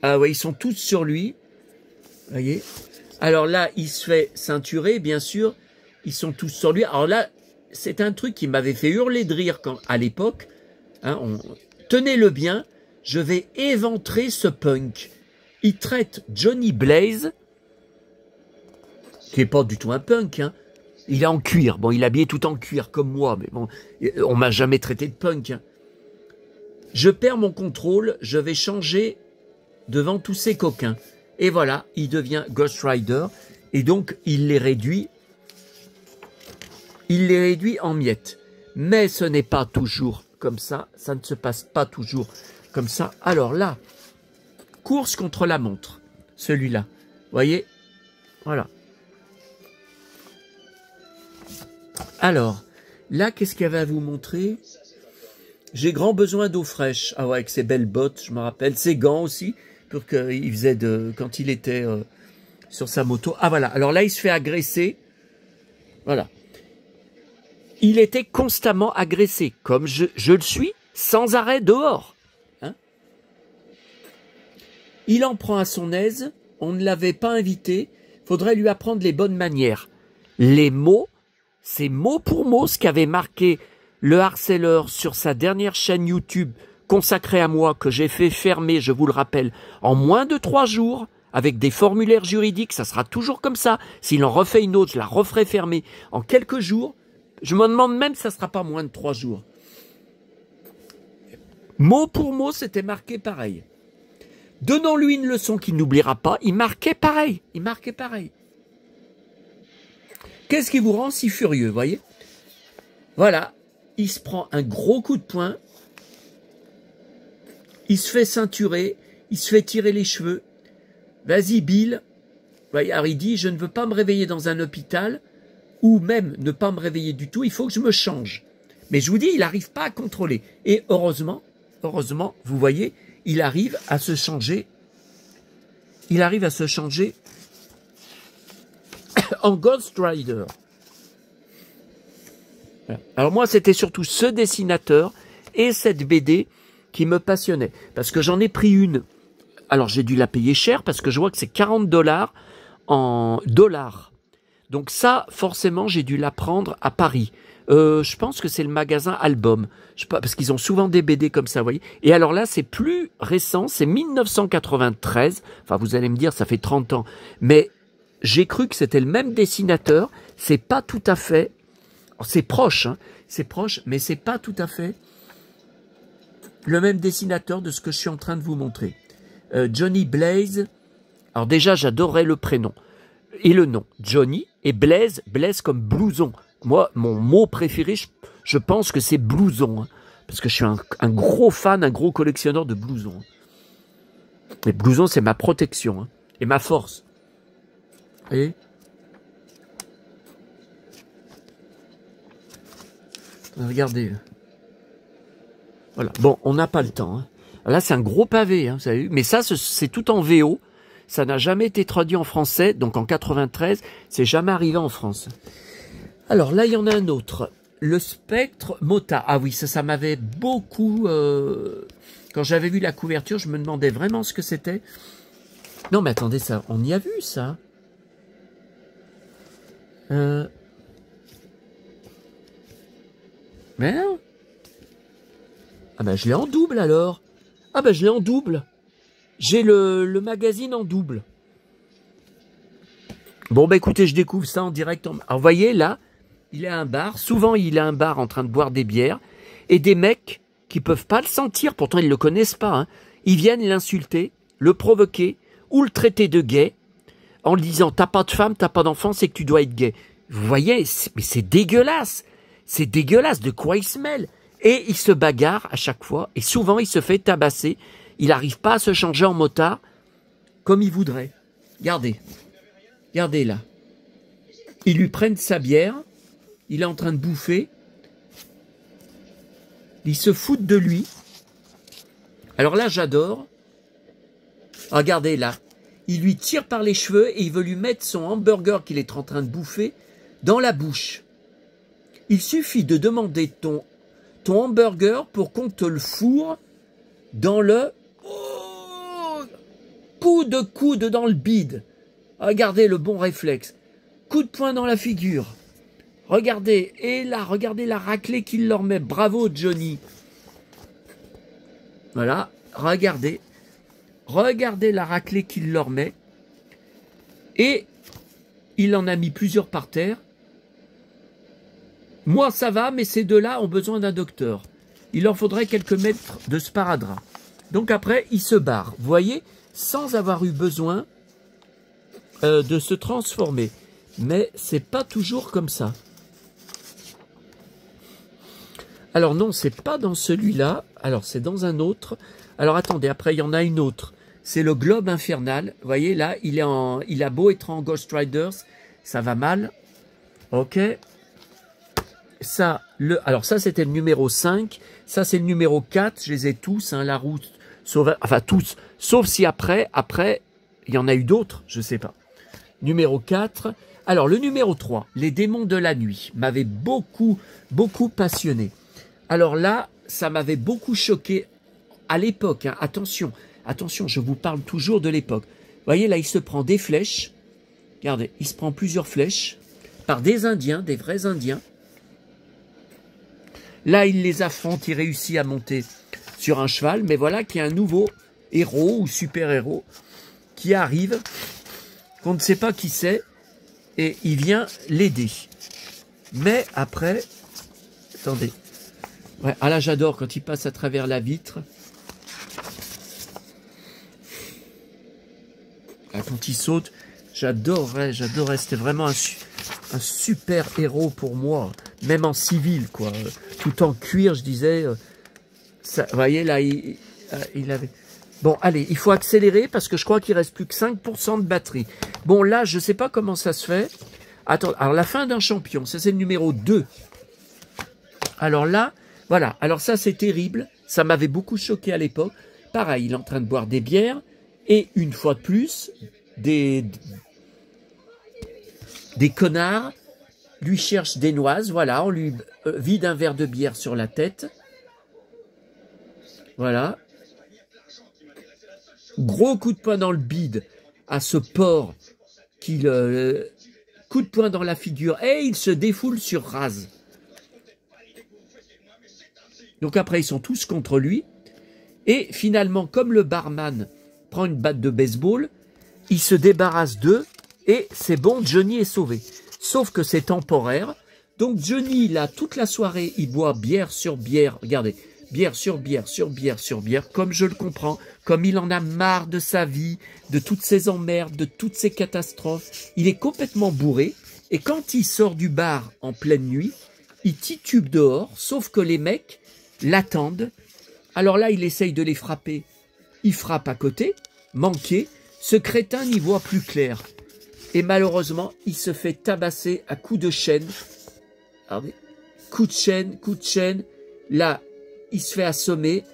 Ah ouais, ils sont tous sur lui. Vous voyez. Alors là, il se fait ceinturer, bien sûr. Ils sont tous sur lui. Alors là, c'est un truc qui m'avait fait hurler de rire à l'époque. Hein, tenez-le bien, je vais éventrer ce punk. Il traite Johnny Blaze, qui est pas du tout un punk, hein. Il est en cuir. Bon, il est habillé tout en cuir, comme moi, mais bon, on m'a jamais traité de punk, hein. Je perds mon contrôle, je vais changer devant tous ces coquins. Et voilà, il devient Ghost Rider, et donc il les réduit en miettes. Mais ce n'est pas toujours comme ça ne se passe pas toujours comme ça. Alors là, course contre la montre, celui-là, vous voyez, voilà. Alors, là, qu'est-ce qu'elle va vous montrer? J'ai grand besoin d'eau fraîche. Ah ouais, avec ses belles bottes, je me rappelle, ses gants aussi, pour qu'il faisait quand il était sur sa moto. Ah voilà, alors là, il se fait agresser. Voilà. Il était constamment agressé, comme je le suis, sans arrêt dehors. Hein, il en prend à son aise, on ne l'avait pas invité, faudrait lui apprendre les bonnes manières. Les mots, c'est mot pour mot ce qu'avait marqué le harceleur sur sa dernière chaîne YouTube consacrée à moi, que j'ai fait fermer, je vous le rappelle, en moins de 3 jours, avec des formulaires juridiques, ça sera toujours comme ça. S'il en refait une autre, je la referai fermer en quelques jours. Je me demande même si ça ne sera pas moins de 3 jours. Mot pour mot, c'était marqué pareil. Donnons-lui une leçon qu'il n'oubliera pas. Il marquait pareil. Qu'est-ce qui vous rend si furieux, voyez? Voilà. Il se prend un gros coup de poing. Il se fait ceinturer. Il se fait tirer les cheveux. Vas-y, Bill. Voyez, alors il dit, je ne veux pas me réveiller dans un hôpital, ou même ne pas me réveiller du tout, il faut que je me change. Mais je vous dis, il n'arrive pas à contrôler. Et heureusement, vous voyez, il arrive à se changer. Il arrive à se changer en Ghost Rider. Voilà. Alors moi, c'était surtout ce dessinateur et cette BD qui me passionnait. Parce que j'en ai pris une. Alors j'ai dû la payer cher parce que je vois que c'est 40 $ en dollars. Donc ça, forcément, j'ai dû la prendre à Paris. Je pense que c'est le magasin Album. Je sais pas, parce qu'ils ont souvent des BD comme ça, vous voyez. Et alors là, c'est plus récent, c'est 1993. Enfin, vous allez me dire, ça fait 30 ans. Mais j'ai cru que c'était le même dessinateur. C'est pas tout à fait... C'est proche, hein. C'est proche, mais c'est pas tout à fait le même dessinateur de ce que je suis en train de vous montrer. Johnny Blaze. Alors déjà, j'adorais le prénom. Et le nom, Johnny, et Blaze, Blaze comme blouson. Moi, mon mot préféré, je pense que c'est blouson, hein, parce que je suis un gros fan, un gros collectionneur de blousons. Les blousons, c'est ma protection, hein, et ma force. Et regardez. Voilà. Bon, on n'a pas le temps. Hein. Là, c'est un gros pavé, hein, vous savez. Mais ça, c'est tout en VO. Ça n'a jamais été traduit en français, donc en 93, c'est jamais arrivé en France. Alors là, il y en a un autre. Le Spectre Mota. Ah oui, ça m'avait beaucoup... quand j'avais vu la couverture, je me demandais vraiment ce que c'était. Non, mais attendez, ça, on y a vu, ça. Mais non. Ah ben, je l'ai en double, alors. Ah ben, je l'ai en double. J'ai le magazine en double. Bon, bah écoutez, je découvre ça en direct. Alors, vous voyez, là, il est à un bar. Souvent, il est à un bar en train de boire des bières. Et des mecs qui peuvent pas le sentir, pourtant ils le connaissent pas. Hein, ils viennent l'insulter, le provoquer ou le traiter de gay en lui disant « T'as pas de femme, t'as pas d'enfant, c'est que tu dois être gay. » Vous voyez, mais c'est dégueulasse. C'est dégueulasse de quoi il se mêle. Et il se bagarre à chaque fois. Et souvent, il se fait tabasser. Il n'arrive pas à se changer en motard comme il voudrait. Regardez. Regardez là. Ils lui prennent sa bière. il est en train de bouffer. Ils se foutent de lui. Alors là, j'adore. Regardez là. Il lui tire par les cheveux et il veut lui mettre son hamburger qu'il est en train de bouffer dans la bouche. Il suffit de demander ton hamburger pour qu'on te le fourre dans le... Oh, coup de coude dans le bide. Regardez le bon réflexe. Coup de poing dans la figure. Regardez, et là, regardez la raclée qu'il leur met. Bravo, Johnny. Voilà, regardez. Regardez la raclée qu'il leur met. Et il en a mis plusieurs par terre. Moi, ça va, mais ces deux-là ont besoin d'un docteur. Il leur faudrait quelques mètres de sparadrap. Donc après, ils se barrent. Vous voyez, sans avoir eu besoin de se transformer. Mais c'est pas toujours comme ça. Alors non, c'est pas dans celui-là. Alors c'est dans un autre. Alors attendez, après il y en a une autre. C'est le globe infernal. Vous voyez là, il a beau être en Ghost Riders, ça va mal. Ok. Ça, alors ça c'était le numéro 5. Ça c'est le numéro 4. Je les ai tous, hein, la route. Enfin tous. Sauf si après, il y en a eu d'autres, je sais pas. Numéro 4. Alors le numéro 3, les démons de la nuit, m'avait beaucoup passionné. Alors là, ça m'avait beaucoup choqué à l'époque. Hein. Attention, je vous parle toujours de l'époque. Vous voyez, là, il se prend des flèches. Regardez, il se prend plusieurs flèches par des Indiens, des vrais Indiens. Là, il les affronte, il réussit à monter sur un cheval. Mais voilà qu'il y a un nouveau héros ou super-héros qui arrive, qu'on ne sait pas qui c'est, et il vient l'aider. Mais après, attendez. Ouais, ah là, j'adore quand il passe à travers la vitre. Là, quand il saute, j'adorerais. C'était vraiment un super héros pour moi. Même en civil, quoi. Tout en cuir, je disais. Ça, vous voyez, là, il avait... Bon, allez, il faut accélérer parce que je crois qu'il reste plus que 5% de batterie. Bon, là, je ne sais pas comment ça se fait. Attends, alors la fin d'un champion, ça c'est le numéro 2. Alors là... Voilà, alors ça c'est terrible, ça m'avait beaucoup choqué à l'époque. Pareil, il est en train de boire des bières et une fois de plus, des connards lui cherchent des noises. Voilà, on lui vide un verre de bière sur la tête. Voilà. Gros coup de poing dans le bide à ce porc qui coup de poing dans la figure et il se défoule sur Raz. Donc après, ils sont tous contre lui. Et finalement, comme le barman prend une batte de baseball, il se débarrasse d'eux et c'est bon, Johnny est sauvé. Sauf que c'est temporaire. Donc Johnny, là, toute la soirée, il boit bière sur bière. Regardez, bière sur bière, sur bière, sur bière, comme je le comprends, comme il en a marre de sa vie, de toutes ses emmerdes, de toutes ses catastrophes. Il est complètement bourré. Et quand il sort du bar en pleine nuit, il titube dehors, sauf que les mecs l'attendent. Alors là, il essaye de les frapper. Il frappe à côté, manqué. Ce crétin n'y voit plus clair. Et malheureusement, il se fait tabasser à coups de chaîne. Regardez. Coup de chaîne. Là, il se fait assommer.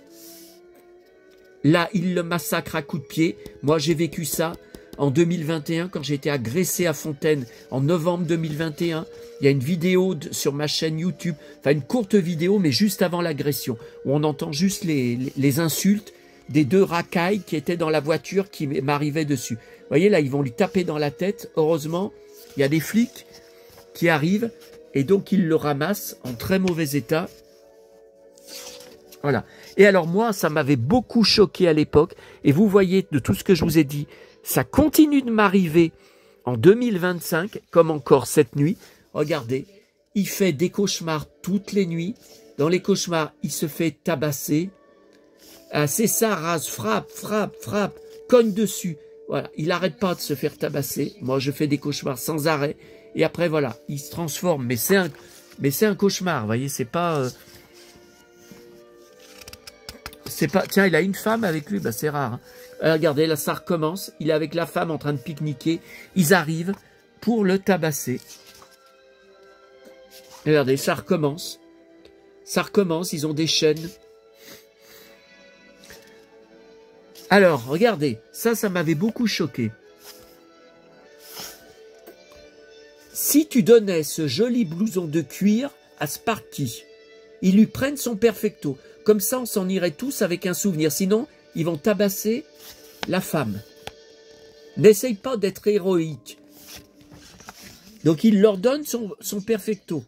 Là, il le massacre à coups de pied. Moi, j'ai vécu ça en 2021 quand j'ai été agressé à Fontaine en novembre 2021. Il y a une vidéo sur ma chaîne YouTube, enfin une courte vidéo, mais juste avant l'agression, où on entend juste les insultes des deux racailles qui étaient dans la voiture qui m'arrivaient dessus. Vous voyez, là, ils vont lui taper dans la tête. Heureusement, il y a des flics qui arrivent et donc ils le ramassent en très mauvais état. Voilà. Et alors moi, ça m'avait beaucoup choqué à l'époque. Et vous voyez, de tout ce que je vous ai dit, ça continue de m'arriver en 2025, comme encore cette nuit. Regardez, il fait des cauchemars toutes les nuits. Dans les cauchemars, il se fait tabasser. C'est ça, Raz, frappe, cogne dessus. Voilà, il n'arrête pas de se faire tabasser. Moi, je fais des cauchemars sans arrêt. Et après, voilà, il se transforme. Mais c'est un cauchemar, vous voyez, c'est pas... Tiens, il a une femme avec lui, bah, c'est rare. Hein. Regardez, là, ça recommence. Il est avec la femme en train de pique-niquer. Ils arrivent pour le tabasser. Regardez, ça recommence. Ça recommence, ils ont des chaînes. Alors, regardez, ça m'avait beaucoup choqué. Si tu donnais ce joli blouson de cuir à Sparky, ils lui prennent son perfecto. Comme ça, on s'en irait tous avec un souvenir. Sinon, ils vont tabasser la femme. N'essaye pas d'être héroïque. Donc, il leur donne son perfecto.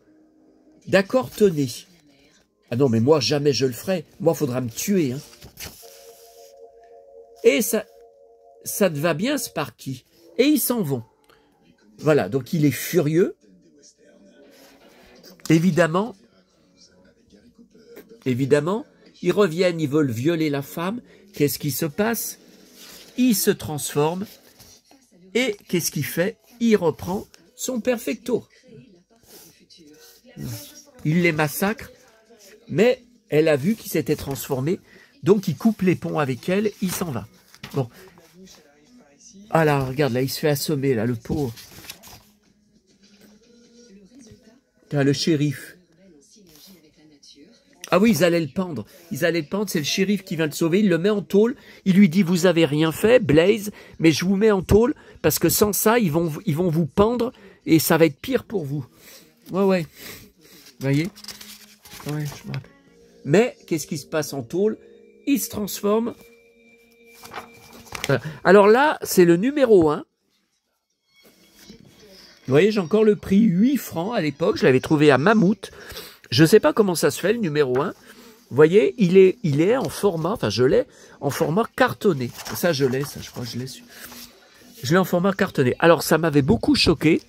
D'accord, tenez. Ah non, mais moi, jamais je le ferai. Moi, il faudra me tuer. Hein. Et ça te va bien, Sparky. Et ils s'en vont. Voilà, donc il est furieux. Évidemment, ils reviennent, ils veulent violer la femme. Qu'est-ce qui se passe? Il se transforme. Et qu'est-ce qu'il fait? Il reprend son perfecto. Il les massacre. Mais elle a vu qu'il s'était transformé. Donc il coupe les ponts avec elle. Il s'en va. Bon. Ah là, regarde, là, il se fait assommer, là, le pauvre. Ah, le shérif. Ah oui, ils allaient le pendre. C'est le shérif qui vient le sauver. Il le met en tôle. Il lui dit, vous avez rien fait, Blaze, mais je vous mets en tôle parce que sans ça, ils vont vous pendre et ça va être pire pour vous. Ouais. Vous voyez? Ouais, je me rappelle. Mais, qu'est-ce qui se passe en tôle? Il se transforme. Alors là, c'est le numéro 1. Vous voyez, j'ai encore le prix 8 francs à l'époque. Je l'avais trouvé à Mammouth. Je ne sais pas comment ça se fait, le numéro 1. Vous voyez, il est en format, enfin je l'ai en format cartonné. Ça, je crois que je l'ai su. Je l'ai en format cartonné. Alors, ça m'avait beaucoup choqué.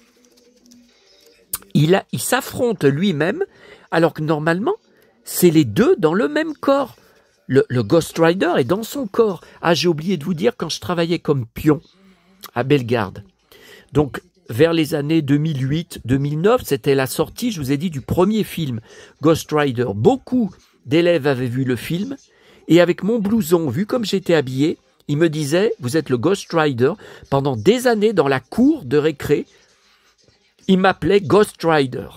Il s'affronte lui-même, alors que normalement, c'est les deux dans le même corps. Le Ghost Rider est dans son corps. Ah, j'ai oublié de vous dire, quand je travaillais comme pion à Bellegarde, donc vers les années 2008-2009, c'était la sortie, je vous ai dit, du premier film, Ghost Rider. Beaucoup d'élèves avaient vu le film, et avec mon blouson, vu comme j'étais habillé, ils me disaient, vous êtes le Ghost Rider. Pendant des années, dans la cour de récré, ils m'appelaient Ghost Rider.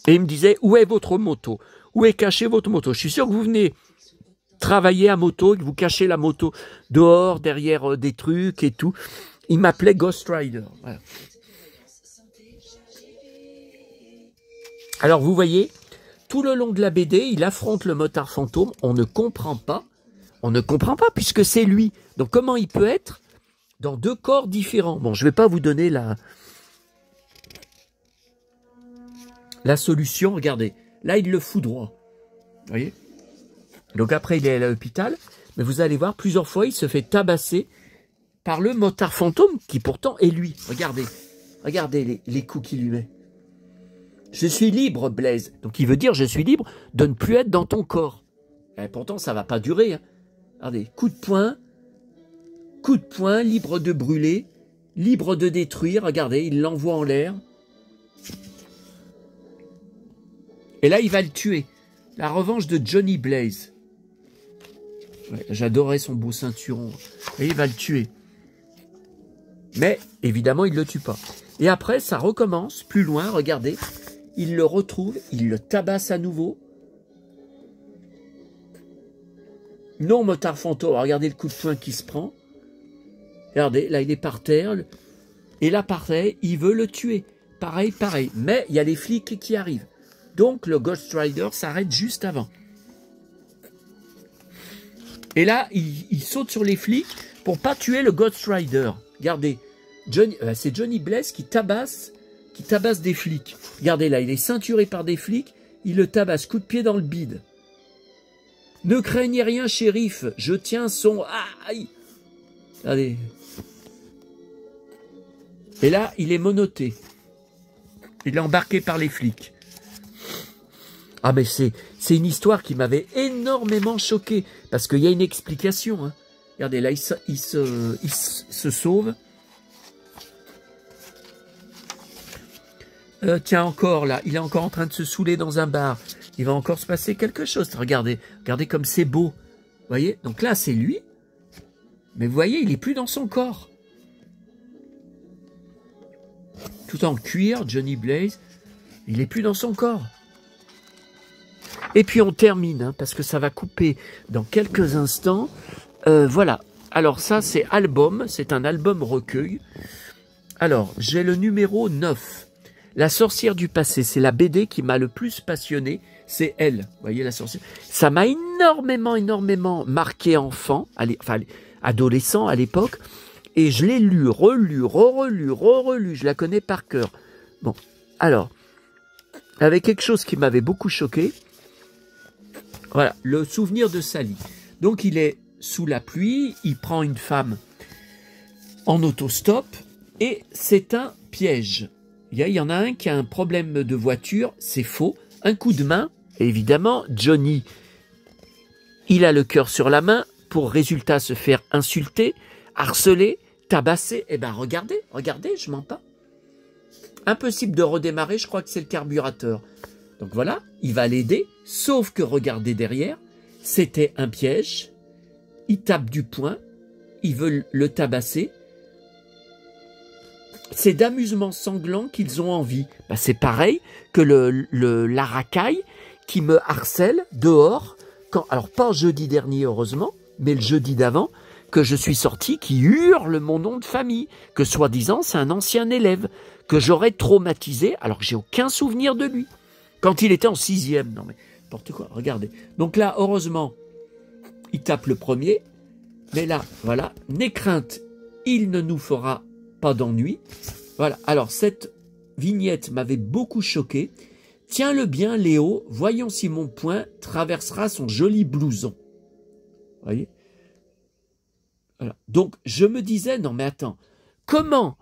Et ils me disaient, où est votre moto? Où est cachée votre moto? Je suis sûr que vous venez travailler à moto et que vous cachez la moto dehors, derrière des trucs et tout. Il m'appelait Ghost Rider. Voilà. Alors vous voyez, tout le long de la BD, il affronte le motard fantôme. On ne comprend pas puisque c'est lui. Donc comment il peut être dans deux corps différents? Bon, je ne vais pas vous donner la solution. Regardez, là il le fout droit. Vous voyez? Donc après il est à l'hôpital, mais vous allez voir, plusieurs fois il se fait tabasser par le motard fantôme, qui pourtant est lui. Regardez les coups qu'il lui met. Je suis libre, Blaze. Donc il veut dire, je suis libre de ne plus être dans ton corps. Et pourtant, ça va pas durer. Hein. Regardez, coup de poing, libre de brûler, libre de détruire. Regardez, il l'envoie en l'air. Et là, il va le tuer. La revanche de Johnny Blaze. Ouais, j'adorais son beau ceinturon. Et il va le tuer. Mais, évidemment, il ne le tue pas. Et après, ça recommence, plus loin, regardez. Il le retrouve, il le tabasse à nouveau. Non, motard fantôme, regardez le coup de poing qu'il se prend. Regardez, là, il est par terre. Et là, pareil, il veut le tuer. Pareil. Mais il y a les flics qui arrivent. Donc, le Ghost Rider s'arrête juste avant. Et là, il saute sur les flics pour pas tuer le Ghost Rider. Regardez, c'est Johnny Blaze qui tabasse des flics. Regardez là, il est ceinturé par des flics, il le tabasse, coup de pied dans le bide. Ne craignez rien, shérif, je tiens son... Aïe. Regardez. Et là, il est menotté. Il est embarqué par les flics. Ah mais c'est une histoire qui m'avait énormément choqué, parce qu'il y a une explication. Hein. Regardez, là, il se sauve. Tiens, encore là, il est encore en train de se saouler dans un bar. Il va encore se passer quelque chose. Regardez comme c'est beau. Vous voyez? Donc là, c'est lui. Mais vous voyez, il n'est plus dans son corps. Tout en cuir, Johnny Blaze. Il n'est plus dans son corps. Et puis on termine, hein, parce que ça va couper dans quelques instants. Voilà. Alors ça, c'est album. C'est un album recueil. Alors, j'ai le numéro 9. La sorcière du passé. C'est la BD qui m'a le plus passionné. C'est elle. Vous voyez, la sorcière. Ça m'a énormément marqué enfant, enfin adolescent à l'époque. Et je l'ai lu, relu. Je la connais par cœur. Bon, alors, avec quelque chose qui m'avait beaucoup choqué. Voilà, le souvenir de Sally. Donc, il est sous la pluie, il prend une femme en autostop et c'est un piège. Il y en a un qui a un problème de voiture, c'est faux. Un coup de main, évidemment, Johnny, il a le cœur sur la main pour résultat se faire insulter, harceler, tabasser. Eh bien, regardez, je mens pas. Impossible de redémarrer, je crois que c'est le carburateur. Donc voilà, il va l'aider, sauf que regardez derrière, c'était un piège, il tape du poing, ils veulent le tabasser. C'est d'amusement sanglant qu'ils ont envie. Ben, c'est pareil que la racaille qui me harcèle dehors, alors pas jeudi dernier heureusement, mais le jeudi d'avant, que je suis sorti, qui hurle mon nom de famille, que soi-disant c'est un ancien élève, que j'aurais traumatisé, alors que j'ai aucun souvenir de lui. Quand il était en 6e, non mais n'importe quoi, regardez. Donc là, heureusement, il tape le premier, mais là, voilà, n'aie crainte, il ne nous fera pas d'ennui. Voilà, alors cette vignette m'avait beaucoup choqué. Tiens-le bien, Léo, voyons si mon poing traversera son joli blouson. Vous voyez? Voilà. Donc, je me disais, non mais attends, comment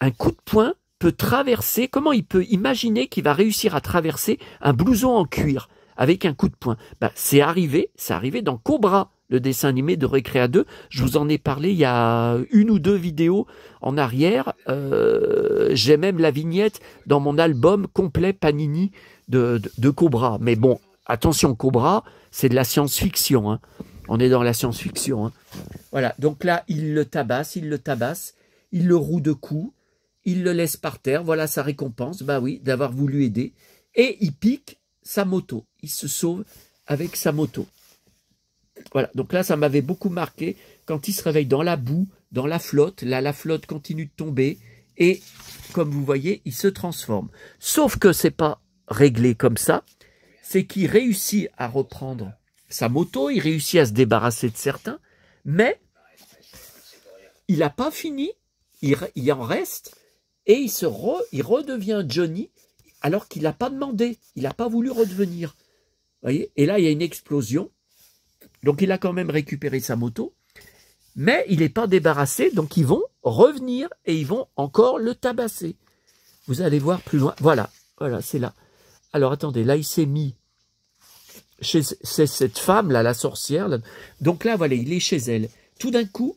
un coup de poing peut traverser, comment il peut imaginer qu'il va réussir à traverser un blouson en cuir avec un coup de poing? Ben, c'est arrivé dans Cobra, le dessin animé de Récréa 2. Je vous en ai parlé il y a 1 ou 2 vidéos en arrière. J'ai même la vignette dans mon album complet Panini de Cobra. Mais bon, attention, Cobra, c'est de la science-fiction. Hein. On est dans la science-fiction. Hein. Voilà, donc là, il le tabasse, il le roue de coups, il le laisse par terre, voilà sa récompense, bah oui, d'avoir voulu aider. Et il pique sa moto, il se sauve avec sa moto. Voilà, donc là, ça m'avait beaucoup marqué quand il se réveille dans la boue, dans la flotte. Là, la flotte continue de tomber et, comme vous voyez, il se transforme. Sauf que c'est pas réglé comme ça, c'est qu'il réussit à reprendre sa moto, il réussit à se débarrasser de certains, mais il n'a pas fini, il en reste et il redevient Johnny alors qu'il n'a pas demandé, il n'a pas voulu redevenir. Voyez, et là, il y a une explosion. Donc, il a quand même récupéré sa moto, mais il n'est pas débarrassé, donc ils vont revenir et ils vont encore le tabasser. Vous allez voir plus loin. Voilà, c'est là. Alors, attendez, là, il s'est mis chez cette femme, là, la sorcière. Là. Donc là, voilà, il est chez elle. Tout d'un coup,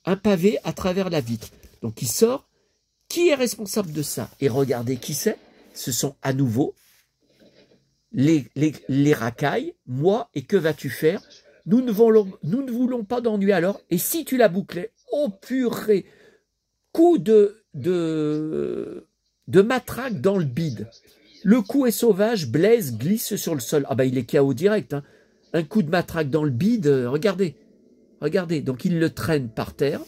un pavé à travers la vitre. Donc, il sort. Qui est responsable de ça? Et regardez qui c'est. Ce sont à nouveau les racailles, moi, et que vas-tu faire? Nous ne voulons pas d'ennui alors. Et si tu la bouclais, oh purée, coup de matraque dans le bide. Le coup est sauvage, Blaise glisse sur le sol. Ah ben il est KO direct. Hein. Un coup de matraque dans le bide, regardez. Donc il le traîne par terre.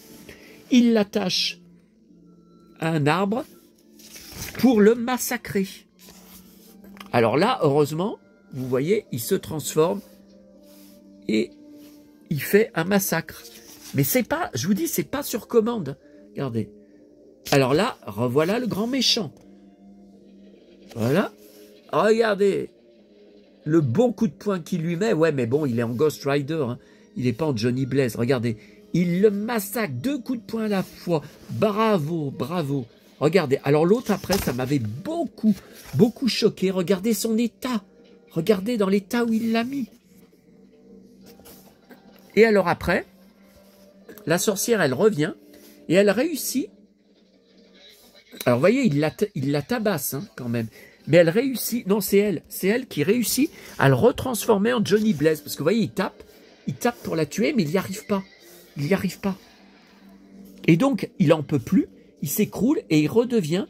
Il l'attache à un arbre pour le massacrer. Alors là, heureusement, vous voyez, il se transforme et il fait un massacre. Mais c'est pas, je vous dis, c'est pas sur commande. Regardez. Alors là, revoilà le grand méchant. Voilà. Regardez. Le bon coup de poing qu'il lui met. Ouais, mais bon, il est en Ghost Rider. Hein. Il n'est pas en Johnny Blaze. Regardez. Il le massacre 2 coups de poing à la fois. Bravo. Regardez. Alors l'autre, après, ça m'avait beaucoup choqué. Regardez son état. Regardez dans l'état où il l'a mis. Et alors après, la sorcière, elle revient et elle réussit. Alors, vous voyez, il la tabasse hein, quand même. Mais elle réussit. Non, c'est elle qui réussit à le retransformer en Johnny Blaze. Parce que vous voyez, il tape pour la tuer, mais il n'y arrive pas. Et donc, il en peut plus. Il s'écroule et il redevient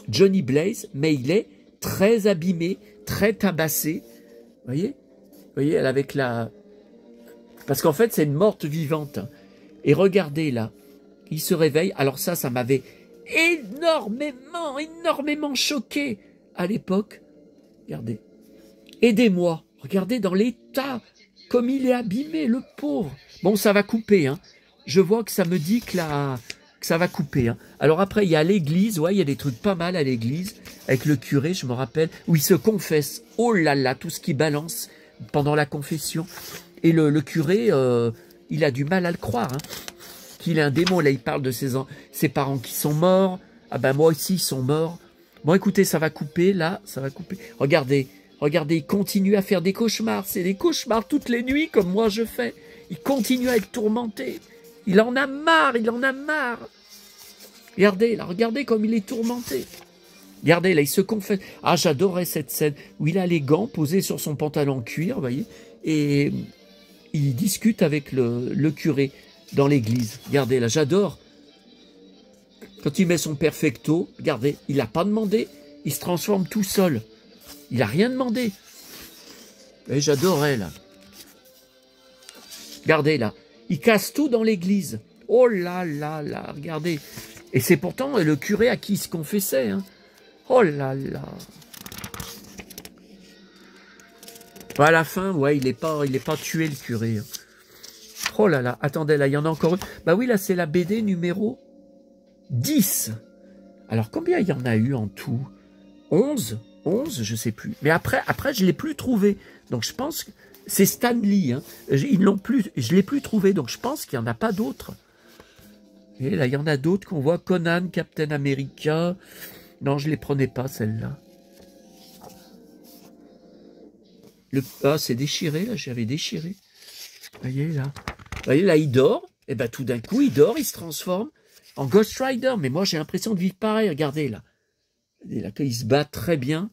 Johnny Blaze, mais il est très abîmé, très tabassé. Vous voyez, elle avec la... Parce qu'en fait, c'est une morte vivante. Et regardez là, il se réveille. Alors ça m'avait énormément choqué à l'époque. Regardez. Aidez-moi. Regardez dans l'état, comme il est abîmé, le pauvre. Bon, ça va couper, hein. Je vois que ça me dit que ça va couper, hein. Alors après, il y a l'église, ouais, il y a des trucs pas mal à l'église, avec le curé, je me rappelle, où il se confesse. Oh là là, tout ce qui balance pendant la confession. Et le curé, il a du mal à le croire, hein, qu'il est un démon. Là, il parle de ses parents qui sont morts. Ah ben moi aussi, ils sont morts. Bon, écoutez, ça va couper, là, ça va couper. Regardez, il continue à faire des cauchemars. C'est des cauchemars toutes les nuits, comme moi je fais. Il continue à être tourmenté. Il en a marre. Regardez, là, regardez comme il est tourmenté. Regardez, là, il se confesse. Ah, j'adorais cette scène où il a les gants posés sur son pantalon cuir, vous voyez, et il discute avec le curé dans l'église. Regardez, là, j'adore. Quand il met son perfecto, regardez, il n'a pas demandé, il se transforme tout seul. Il n'a rien demandé. Et j'adorais, là. Regardez, là, il casse tout dans l'église. Oh là là là, regardez. Et c'est pourtant le curé à qui il se confessait, hein. Oh là là. À la fin, ouais, il n'est pas tué, le curé. Oh là là, attendez, là, il y en a encore une. Bah oui, là, c'est la BD numéro 10. Alors, combien il y en a eu en tout? 11, je sais plus. Mais après, je ne l'ai plus trouvé. Donc, je pense que c'est Stan Lee. Hein. Je ne l'ai plus trouvé. Donc, je pense qu'il n'y en a pas d'autres. Et là, il y en a d'autres qu'on voit. Conan, Captain America. Non, je ne les prenais pas, celles-là. Ah, c'est déchiré, là. J'avais déchiré. Vous voyez, là, il dort. Et bien, tout d'un coup, il dort, il se transforme en Ghost Rider. Mais moi, j'ai l'impression de vivre pareil. Regardez, là. Et là, il se bat très bien.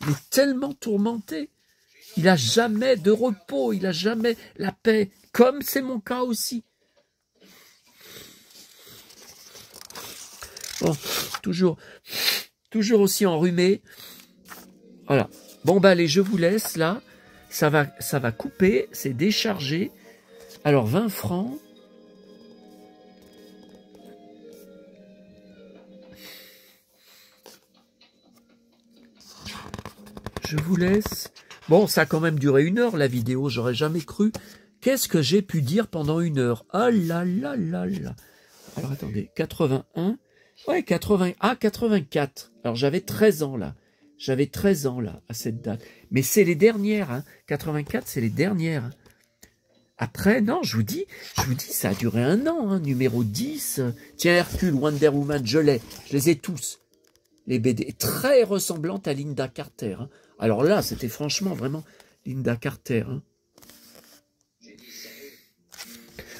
Il est tellement tourmenté. Il n'a jamais de repos. Il n'a jamais la paix. Comme c'est mon cas aussi. Bon, toujours aussi enrhumé. Voilà. Bon, bah, allez, je vous laisse, là. Ça va couper. C'est déchargé. Alors, 20 francs. Je vous laisse. Bon, ça a quand même duré 1 heure, la vidéo. J'aurais jamais cru. Qu'est-ce que j'ai pu dire pendant 1 heure? Ah là là là là. Alors, attendez. 81. Ouais, 84. Alors, j'avais 13 ans, là. J'avais 13 ans, là, à cette date. Mais c'est les dernières, hein. 84, c'est les dernières. Hein. Après, non, je vous dis, ça a duré 1 an, hein. Numéro 10. Tiens, Hercule, Wonder Woman, je les ai tous. Les BD, très ressemblantes à Linda Carter. Hein. Alors là, c'était franchement, vraiment, Linda Carter. Hein.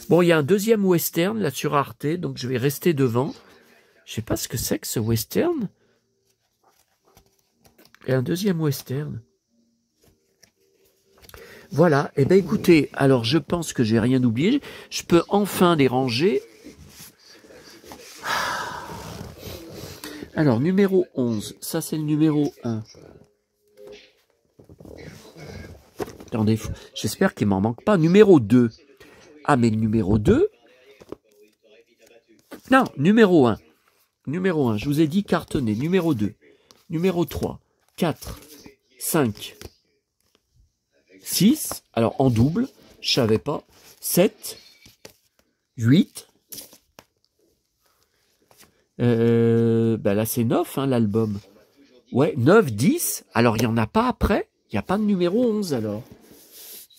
Bon, il y a un deuxième western, là, sur Arte, donc je vais rester devant. Je sais pas ce que c'est que ce western. Et un deuxième western. Voilà, et bien écoutez, alors je pense que j'ai rien oublié. Je peux enfin les ranger. Alors, numéro 11, ça c'est le numéro 1. Attendez, j'espère qu'il m'en manque pas. Numéro 2. Ah, mais le numéro 2. Non, numéro 1. Numéro 1, je vous ai dit cartonné. Numéro 2. Numéro 3. 4. 5. 6. Alors, en double, je savais pas. 7. 8. Ben là, c'est 9, hein, l'album. Ouais, 9, 10. Alors, il n'y en a pas après. Il n'y a pas de numéro 11, alors.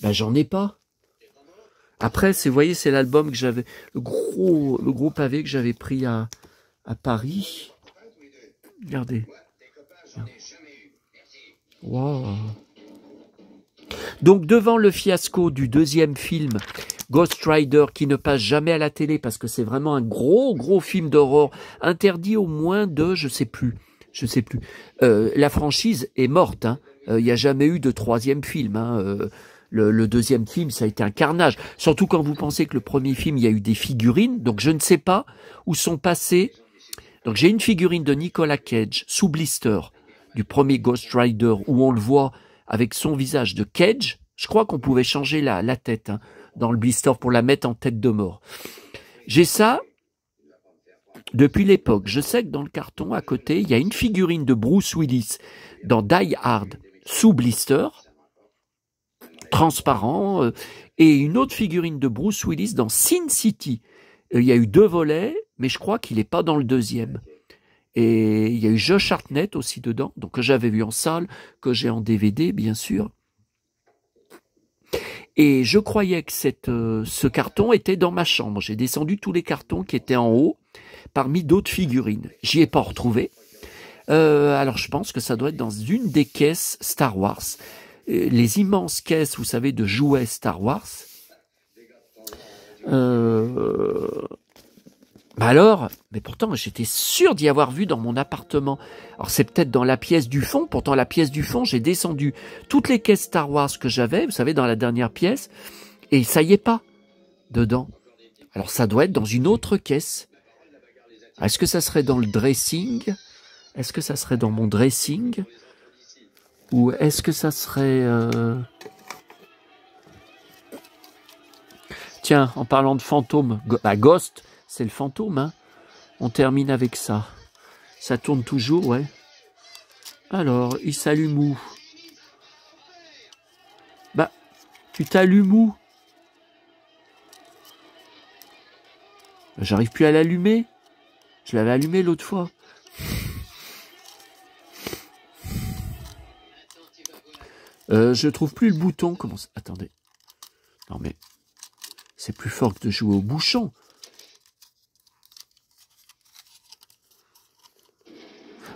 Ben, j'en ai pas. Après, vous voyez, c'est l'album que j'avais, le gros pavé que j'avais pris à Paris. Regardez. Wow. Donc, devant le fiasco du deuxième film, Ghost Rider, qui ne passe jamais à la télé, parce que c'est vraiment un gros film d'horreur, interdit au moins de, je sais plus. La franchise est morte, hein. Il n'y a jamais eu de 3e film, hein. Le deuxième film, ça a été un carnage. Surtout quand vous pensez que le premier film, il y a eu des figurines. Donc, je ne sais pas où sont passés Donc j'ai une figurine de Nicolas Cage sous blister du premier Ghost Rider où on le voit avec son visage de Cage. Je crois qu'on pouvait changer la tête hein, dans le blister pour la mettre en tête de mort. J'ai ça depuis l'époque. Je sais que dans le carton à côté, il y a une figurine de Bruce Willis dans Die Hard sous blister, transparent, et une autre figurine de Bruce Willis dans Sin City. Il y a eu 2 volets, mais je crois qu'il n'est pas dans le deuxième. Et il y a eu Josh Hartnett aussi dedans, donc que j'avais vu en salle, que j'ai en DVD, bien sûr. Et je croyais que ce carton était dans ma chambre. J'ai descendu tous les cartons qui étaient en haut, parmi d'autres figurines. J'y ai pas retrouvé. Alors je pense que ça doit être dans une des caisses Star Wars. Les immenses caisses, vous savez, de jouets Star Wars. Alors, mais pourtant j'étais sûr d'y avoir vu dans mon appartement. Alors c'est peut-être dans la pièce du fond, pourtant la pièce du fond, j'ai descendu toutes les caisses Star Wars que j'avais, vous savez, dans la dernière pièce, et ça y est pas dedans. Alors ça doit être dans une autre caisse. Est-ce que ça serait dans le dressing? Est-ce que ça serait dans mon dressing? Ou est-ce que ça serait... Tiens, en parlant de fantôme, Ghost, c'est le fantôme, hein. On termine avec ça. Ça tourne toujours, ouais. Alors, il s'allume où? Bah, tu t'allumes où? J'arrive plus à l'allumer. Je l'avais allumé l'autre fois. Je trouve plus le bouton. Comment ça... Attendez. Non mais... C'est plus fort que de jouer au bouchon.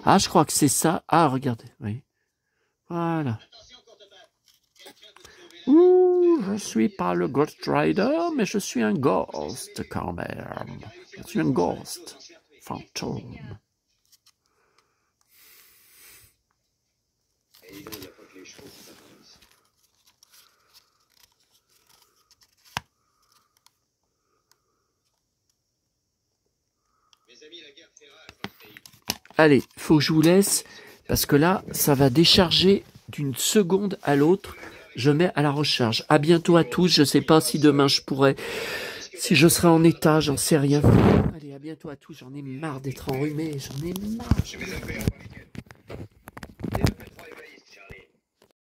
Ah, je crois que c'est ça. Ah, regardez. Oui. Voilà. Ouh, je suis pas le Ghost Rider, mais je suis un ghost quand même. Je suis un ghost. Fantôme. Allez, faut que je vous laisse, parce que là, ça va décharger d'une seconde à l'autre. Je mets à la recharge. À bientôt à tous. Je sais pas si demain je pourrai, si je serai en état, j'en sais rien. Allez, à bientôt à tous. J'en ai marre d'être enrhumé. J'en ai marre.